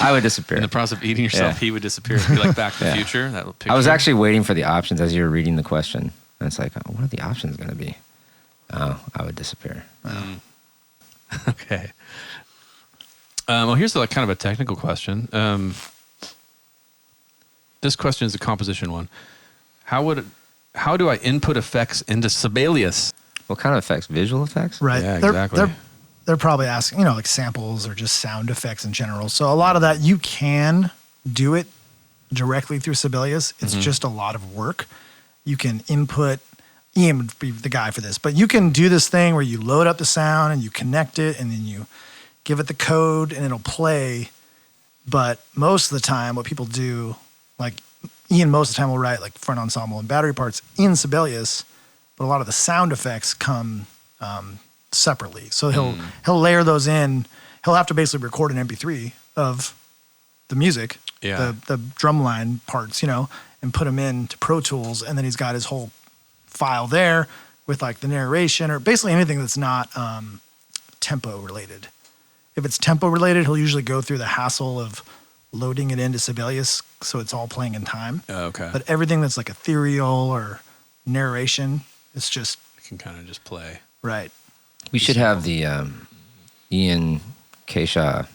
I would disappear. In the process of eating yourself, Yeah. he would disappear. It'd be like Back to the Yeah. Future. That picture. I was actually waiting for the options as you were reading the question. And it's like, what are the options going to be? Oh, I would disappear. Okay. Well, here's kind of a technical question. This question is a composition one. How do I input effects into Sibelius? What kind of effects? Visual effects? Right. Yeah, exactly. They're probably asking, like samples or just sound effects in general. So a lot of that, you can do it directly through Sibelius. It's just a lot of work. You can input, Ian would be the guy for this, but you can do this thing where you load up the sound and you connect it and then you give it the code and it'll play But most of the time, what people do, like Ian, most of the time will write like front ensemble and battery parts in Sibelius, but a lot of the sound effects come separately. So he'll layer those in. He'll have to basically record an MP3 of the music, the drumline parts, and put them into Pro Tools, and then he's got his whole file there with like the narration or basically anything that's not tempo related. If it's tempo related, he'll usually go through the hassle of loading it into Sibelius so it's all playing in time. Oh, okay. But everything that's like ethereal or narration, it's just... You can kind of just play. Right. We should have the Ian Keisha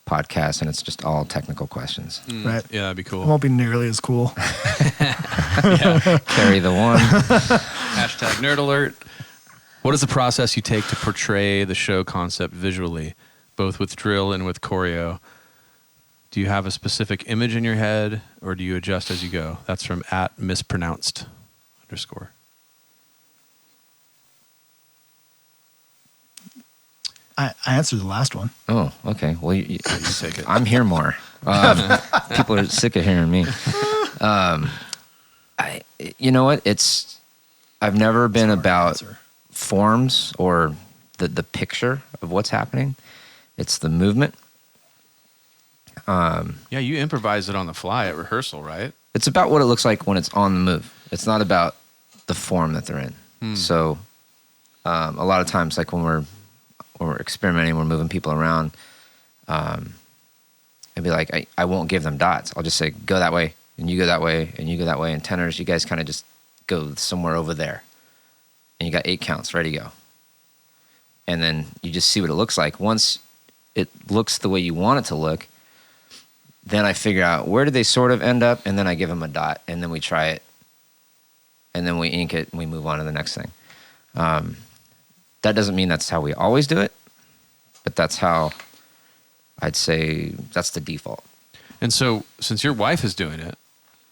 podcast, and it's just all technical questions. Right. Yeah, that'd be cool. It won't be nearly as cool. Carry the one. Hashtag nerd alert. What is the process you take to portray the show concept visually, both with drill and with choreo? Do you have a specific image in your head, or do you adjust as you go? That's from @mispronounced_. I answered the last one. Oh, okay. Well, You take it. I'm here more. People are sick of hearing me. You know what? I've never been about forms or the picture of what's happening. It's the movement. Yeah, you improvise it on the fly at rehearsal, right? It's about what it looks like when it's on the move. It's not about the form that they're in. So a lot of times, like when we're experimenting, we're moving people around, I'd be like, I won't give them dots. I'll just say, go that way, and you go that way, and you go that way. And tenors, you guys kind of just go somewhere over there. And you got 8 counts, ready to go. And then you just see what it looks like. Once it looks the way you want it to look, then I figure out where do they sort of end up, and then I give them a dot, and then we try it, and then we ink it, and we move on to the next thing. That doesn't mean that's how we always do it, but that's how I'd say that's the default. And so, since your wife is doing it,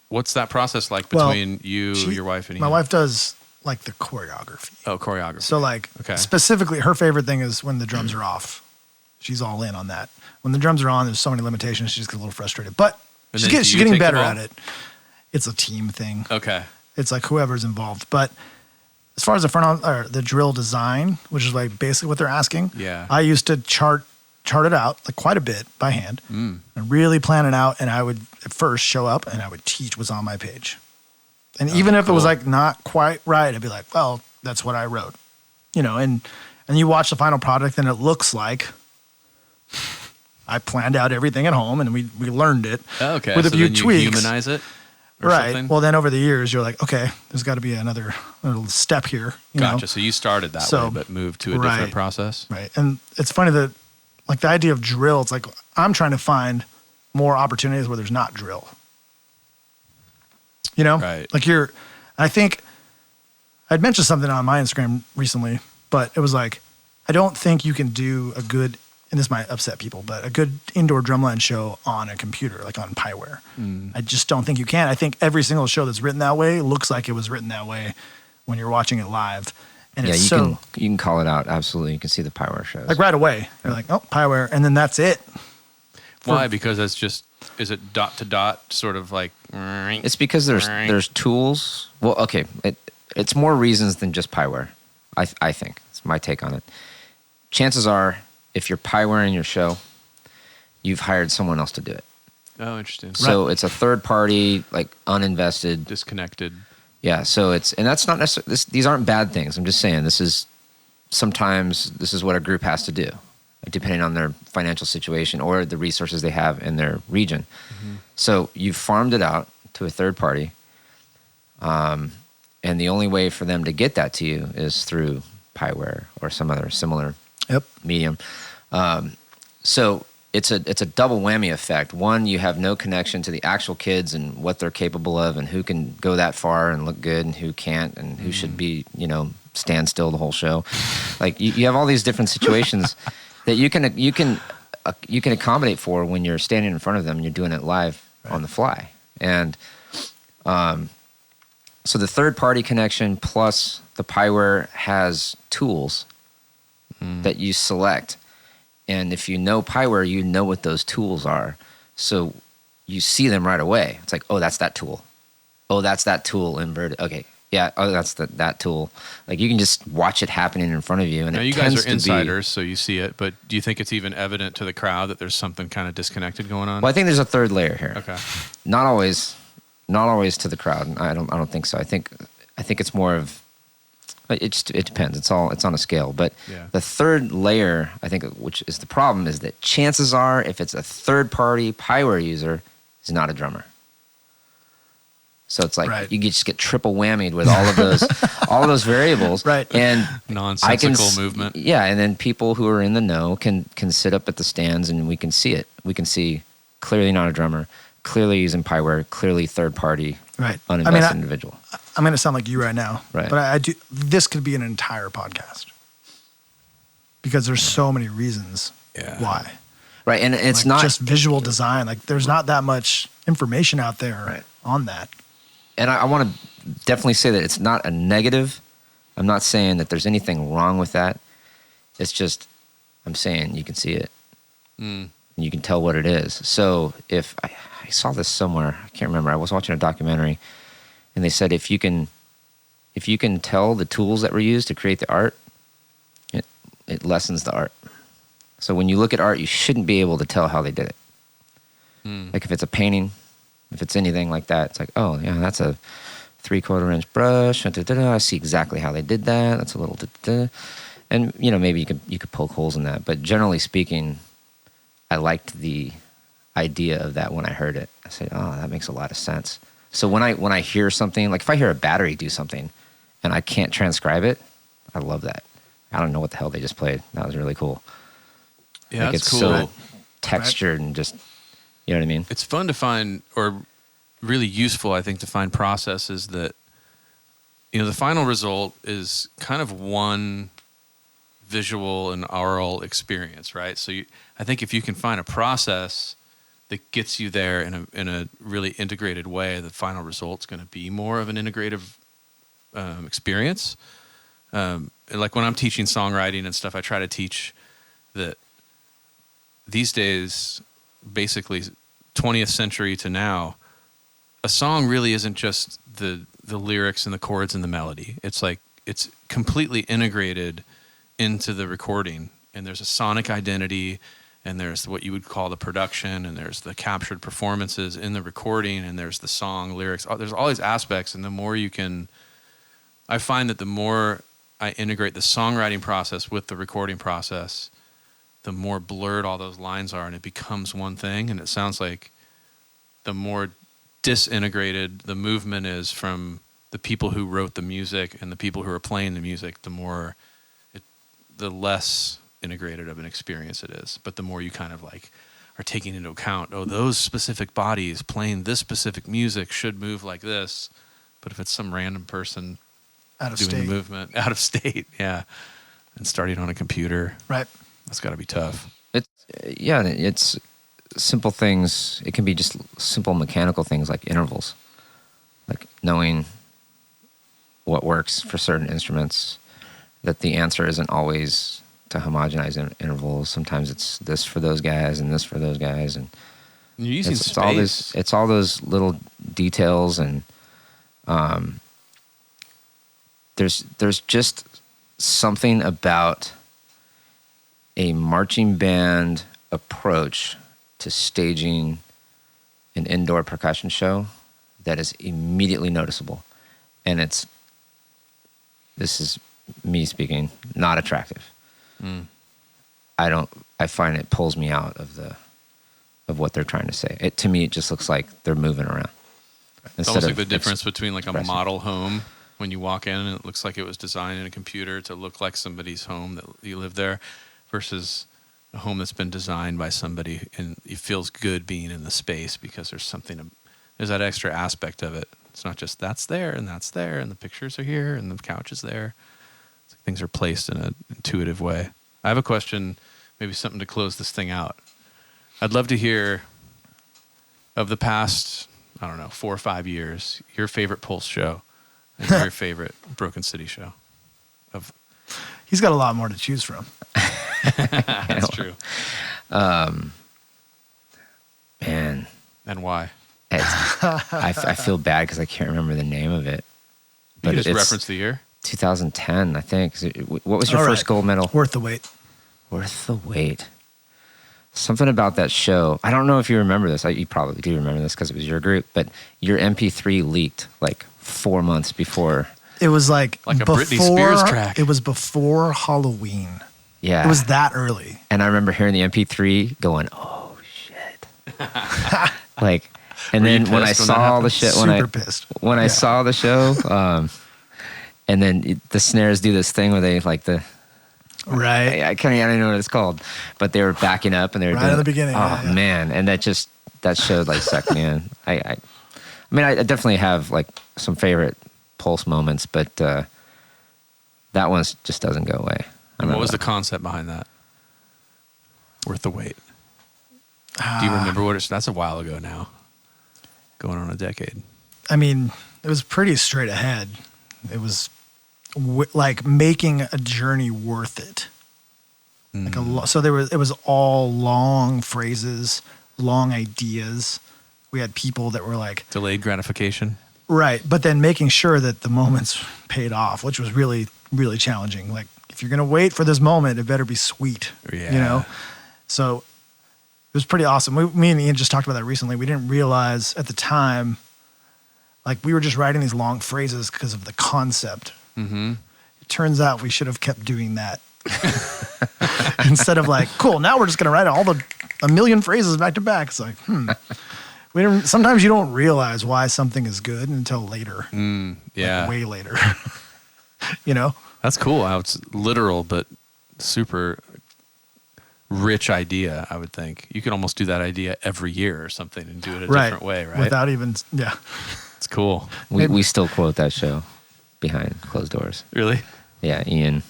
what's that process like between your wife, and my wife does like the choreography. Oh, choreography. So like specifically, her favorite thing is when the drums are off. She's all in on that. When the drums are on, there's so many limitations. She just gets a little frustrated, but she's getting better at it. It's a team thing. Okay. It's like whoever's involved. But as far as the drill design, which is like basically what they're asking, I used to chart it out like quite a bit by hand and really plan it out. And I would at first show up and I would teach what's on my page. And even if it was like not quite right, I'd be like, well, that's what I wrote, and you watch the final product and it looks like I planned out everything at home and we learned it with a few tweaks. You humanize it? Right. Something? Well, then over the years, you're like, okay, there's got to be another little step here. Gotcha. So you started that way, but moved to a different process. Right. And it's funny that, like, the idea of drill, it's like I'm trying to find more opportunities where there's not drill. Right. Like I think I'd mentioned something on my Instagram recently, but it was like, I don't think you can do a good, and this might upset people, but a good indoor drumline show on a computer, like on Pieware. I just don't think you can. I think every single show that's written that way looks like it was written that way when you're watching it live. And yeah, you can call it out. Absolutely. You can see the Pieware shows. Like right away. You're like, oh, Pieware. And then that's it. Why? Because that's just, is it dot to dot sort of like? It's because there's tools. Well, okay. It's more reasons than just Pieware. I think. It's my take on it. Chances are, if you're Piewaring your show, you've hired someone else to do it. Oh, interesting. So it's a third party, like uninvested. Disconnected. Yeah, so and that's not necessarily, these aren't bad things. I'm just saying sometimes this is what a group has to do, depending on their financial situation or the resources they have in their region. Mm-hmm. So you've farmed it out to a third party, and the only way for them to get that to you is through Pieware or some other similar medium. So it's a double whammy effect. One, you have no connection to the actual kids and what they're capable of and who can go that far and look good and who can't and who should be, stand still the whole show. Like you have all these different situations that you can accommodate for when you're standing in front of them and you're doing it live on the fly. And so the third party connection plus the Pieware has tools that you select. And if you know Pyware, you know what those tools are. So you see them right away. It's like, oh, that's that tool. Oh, that's that tool inverted. Okay. Yeah. Oh, that's that tool. Like you can just watch it happening in front of you. And now, it you guys tends are insiders, so you see it. But do you think it's even evident to the crowd that there's something kind of disconnected going on? Well, I think there's a third layer here. Okay. Not always to the crowd. I don't think so. I think it's more of, it depends. It's on a scale. But the third layer, I think, which is the problem, is that chances are, if it's a third-party Pyware user, is not a drummer. So it's like you just get triple whammied with all of those variables, right? And nonsensical movement. Yeah, and then people who are in the know can sit up at the stands and we can see it. We can see clearly not a drummer, clearly using Pyware, clearly third party, right? Uninvested individual. I'm going to sound like you right now, right? But I do. This could be an entire podcast because there's so many reasons why. Right, and it's like not just visual design. Like there's not that much information out there on that. And I want to definitely say that it's not a negative. I'm not saying that there's anything wrong with that. It's just, I'm saying you can see it. And you can tell what it is. So if I saw this somewhere, I can't remember. I was watching a documentary, and they said if you can tell the tools that were used to create the art, it lessens the art. So when you look at art, you shouldn't be able to tell how they did it. Like if it's a painting, if it's anything like that, it's like, oh yeah, that's a 3/4 inch brush. I see exactly how they did that. That's a little, and maybe you could poke holes in that. But generally speaking, I liked the idea of that when I heard it. I said, oh, that makes a lot of sense. So when I hear something, like if I hear a battery do something, and I can't transcribe it, I love that. I don't know what the hell they just played. That was really cool. Yeah, like that's it's cool. So textured and just. You know what I mean? It's fun to find, or really useful, I think, to find processes that, the final result is kind of one visual and aural experience, right? So I think if you can find a process that gets you there in a really integrated way, the final result's going to be more of an integrative experience. Like when I'm teaching songwriting and stuff, I try to teach that these days, basically 20th century to now, a song really isn't just the lyrics and the chords and the melody. It's like it's completely integrated into the recording, and there's a sonic identity, and there's what you would call the production, and there's the captured performances in the recording, and there's the song lyrics. There's all these aspects, and the more I find that the more I integrate the songwriting process with the recording process, the more blurred all those lines are, and it becomes one thing. And it sounds like the more disintegrated the movement is from the people who wrote the music and the people who are playing the music, the less integrated of an experience it is. But the more you kind of like are taking into account, those specific bodies playing this specific music should move like this. But if it's some random person doing the movement out of state, and starting on a computer, right? That's got to be tough. It's simple things. It can be just simple mechanical things like intervals, like knowing what works for certain instruments, that the answer isn't always to homogenize intervals. Sometimes it's this for those guys and this for those guys. And you're using space. It's all those little details, and there's just something about a marching band approach to staging an indoor percussion show that is immediately noticeable. And this is me speaking, not attractive. I find it pulls me out of what they're trying to say. To me, it just looks like they're moving around. It's almost like the difference between like a model home when you walk in and it looks like it was designed in a computer to look like somebody's home that you live there, versus a home that's been designed by somebody, and it feels good being in the space because there's that extra aspect of it. It's not just that's there and the pictures are here and the couch is there. It's like things are placed in an intuitive way. I have a question, maybe something to close this thing out. I'd love to hear of the past, 4 or 5 years, your favorite Pulse show and your favorite Broken City show. He's got a lot more to choose from. That's true. Man. And why? I feel bad because I can't remember the name of it. But you just reference the year? 2010, I think. What was your first gold medal? Worth the Wait. Worth the Wait. Something about that show. I don't know if you remember this. You probably do remember this because it was your group, but your MP3 leaked like 4 months before. It was like a Britney Spears track. It was before Halloween. Yeah. It was that early. And I remember hearing the MP3 going, oh, shit. Like, and then when I saw the shit, when I saw the show, and then the snares do this thing where they like the, right. I don't even know what it's called, but they were backing up and they were right at the beginning. Oh man. And that showed like sucked me in. I mean, I definitely have like some favorite Pulse moments, but that one just doesn't go away. What was the concept behind that? Worth the Wait. Do you remember what that's a while ago now. Going on a decade. I mean, it was pretty straight ahead. It was like making a journey worth it. So it was all long phrases, long ideas. We had people that were like delayed gratification. Right, but then making sure that the moments paid off, which was really, really challenging. Like, if you're going to wait for this moment, it better be sweet, you know? So it was pretty awesome. Me and Ian just talked about that recently. We didn't realize at the time, like, we were just writing these long phrases because of the concept. Mm-hmm. It turns out we should have kept doing that. Instead of like, cool, now we're just going to write a million phrases back to back. It's like, sometimes you don't realize why something is good until later. Like way later. You know? That's cool how it's literal, but super rich idea, I would think. You could almost do that idea every year or something and do it a different way, right? Without even, It's cool. We still quote that show behind closed doors. Really? Yeah, Ian,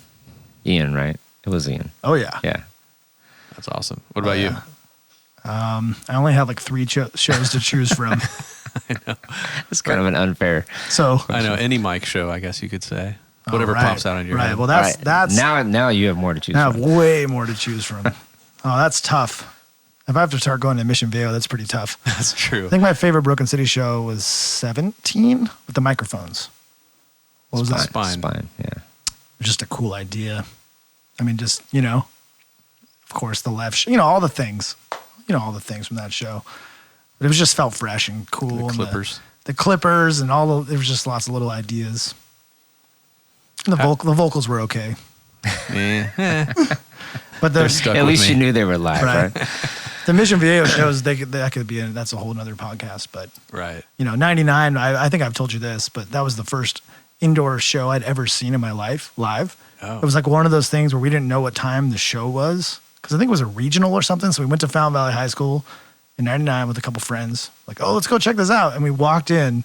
right? It was Ian. Oh, yeah. Yeah. That's awesome. What about you? I only have like 3 shows to choose from. I know. It's kind of an unfair. So I know, any mic show, I guess you could say. Whatever pops out on your head. Well, that's now you have more to choose from. I have way more to choose from. Oh, that's tough. If I have to start going to Mission Viejo, that's pretty tough. That's true. I think my favorite Broken City show was 17 with the microphones. What was that? Spine, yeah. Just a cool idea. I mean, just, of course, the left, all the things. All the things from that show. But it was just felt fresh and cool. The Clippers. The Clippers and there was just lots of little ideas. And the vocals were okay. Yeah. But at least you knew they were live, right? The Mission Viejo shows, that could be, that's a whole other podcast. But, right. 99, I think I've told you this, but that was the first indoor show I'd ever seen in my life, live. Oh. It was like one of those things where we didn't know what time the show was. Because I think it was a regional or something. So we went to Fountain Valley High School in 99 with a couple friends. Like, oh, let's go check this out. And we walked in. I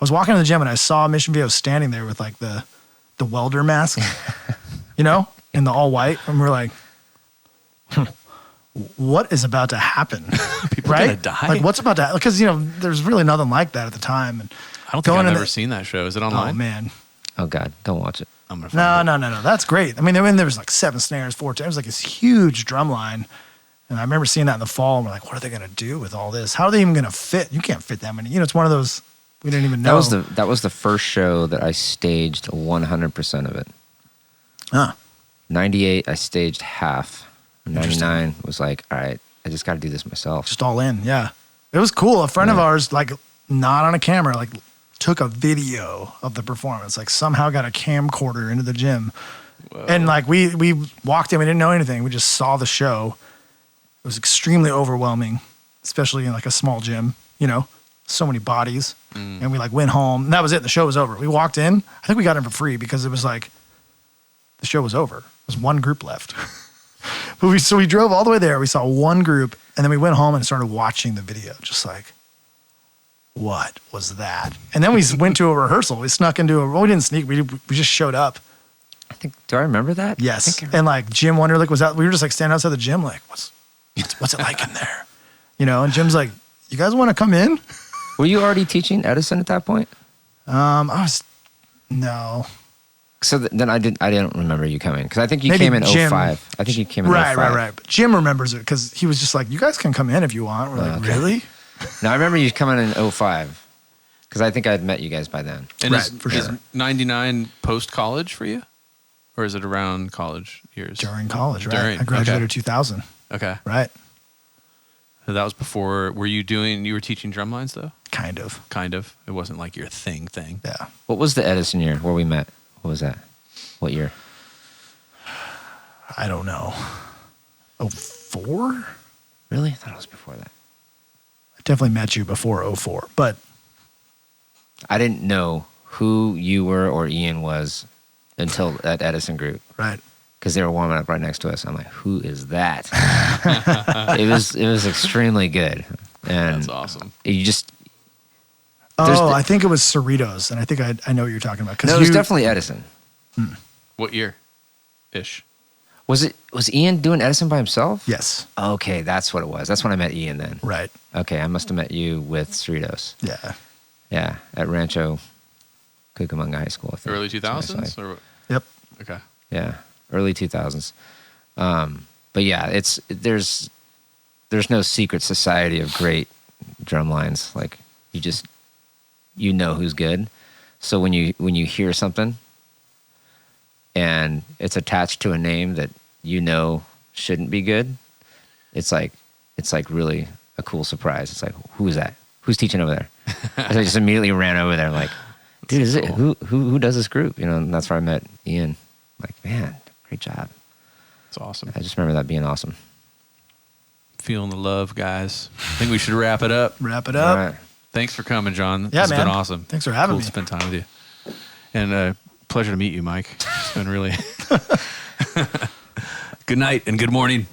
was walking to the gym and I saw Mission Viejo standing there with like the welder mask, and the all white. And we're like, what is about to happen? People are going to die? Like, what's about to happen? Because, there's really nothing like that at the time. And I don't think I've ever seen that show. Is it online? Oh, man. Oh, God. Don't watch it. I'm gonna find it. No. That's great. I mean, there was like 7 snares, 4 it was like this huge drum line. And I remember seeing that in the fall, and we're like, what are they going to do with all this? How are they even going to fit? You can't fit that many. It's one of those, we didn't even know. That was the first show that I staged 100% of it. Huh. 98, I staged half. 99 was like, all right, I just got to do this myself. Just all in, yeah. It was cool. A friend of ours, like, not on a camera, like, took a video of the performance, like somehow got a camcorder into the gym. Whoa. And like we walked in, we didn't know anything. We just saw the show. It was extremely overwhelming, especially in like a small gym, so many bodies. And we like went home and that was it. The show was over. We walked in. I think we got in for free because it was like, the show was over. There was one group left. But so we drove all the way there. We saw one group and then we went home and started watching the video. Just like, what was that? And then we went to a rehearsal. We snuck into we didn't sneak. We just showed up. Do I remember that? Yes. And like Jim Wonderlick was out. We were just like standing outside the gym like, what's it like in there? And Jim's like, you guys want to come in? Were you already teaching Edison at that point? No. So then I didn't remember you coming because I think you Maybe came in Jim. 05. I think you came in 05. Right. But Jim remembers it because he was just like, you guys can come in if you want. We're like, okay. Really? No, I remember you coming in 05 because I think I'd met you guys by then. And Right, for is sure. 99 post-college for you? Or is it around college years? During college, right? During, I graduated okay. 2000. Okay. Right. So that was before, you were teaching drum lines though? Kind of. Kind of. It wasn't like your thing. Yeah. What was the Edison year where we met? What was that? What year? I don't know. 04? Really? I thought it was before that. I definitely met you before 04, but I didn't know who you were or Ian was until that Edison group. right. Because they were warming up right next to us. I'm like, who is that? it was extremely good. And That's awesome. you just I think it was Cerritos, and I think I know what you're talking about. no, it was definitely Edison. What year? Ish. Was Ian doing Edison by himself? Yes. Okay, that's what it was. That's when I met Ian then. Right. Okay, I must have met you with Cerritos. Yeah. Yeah, at Rancho Cucamonga High School. I think. Early That's what I 2000s? say. Or, Yep. okay. Yeah, early 2000s. But yeah, there's no secret society of great drum lines. Like you know who's good. So when you hear something and it's attached to a name that you know shouldn't be good, it's like really a cool surprise. It's like, who is that? Who's teaching over there? So I just immediately ran over there, like, dude, is cool. it who does this group? And that's where I met Ian. Like, man, great job. That's awesome. I just remember that being awesome. Feeling the love, guys. I think we should wrap it up. Wrap it up. All right. Thanks for coming, John. Yeah, It's man. been awesome. Thanks for having cool me. to spend time with you. And pleasure to meet you, Mike. It's been really good night and good morning.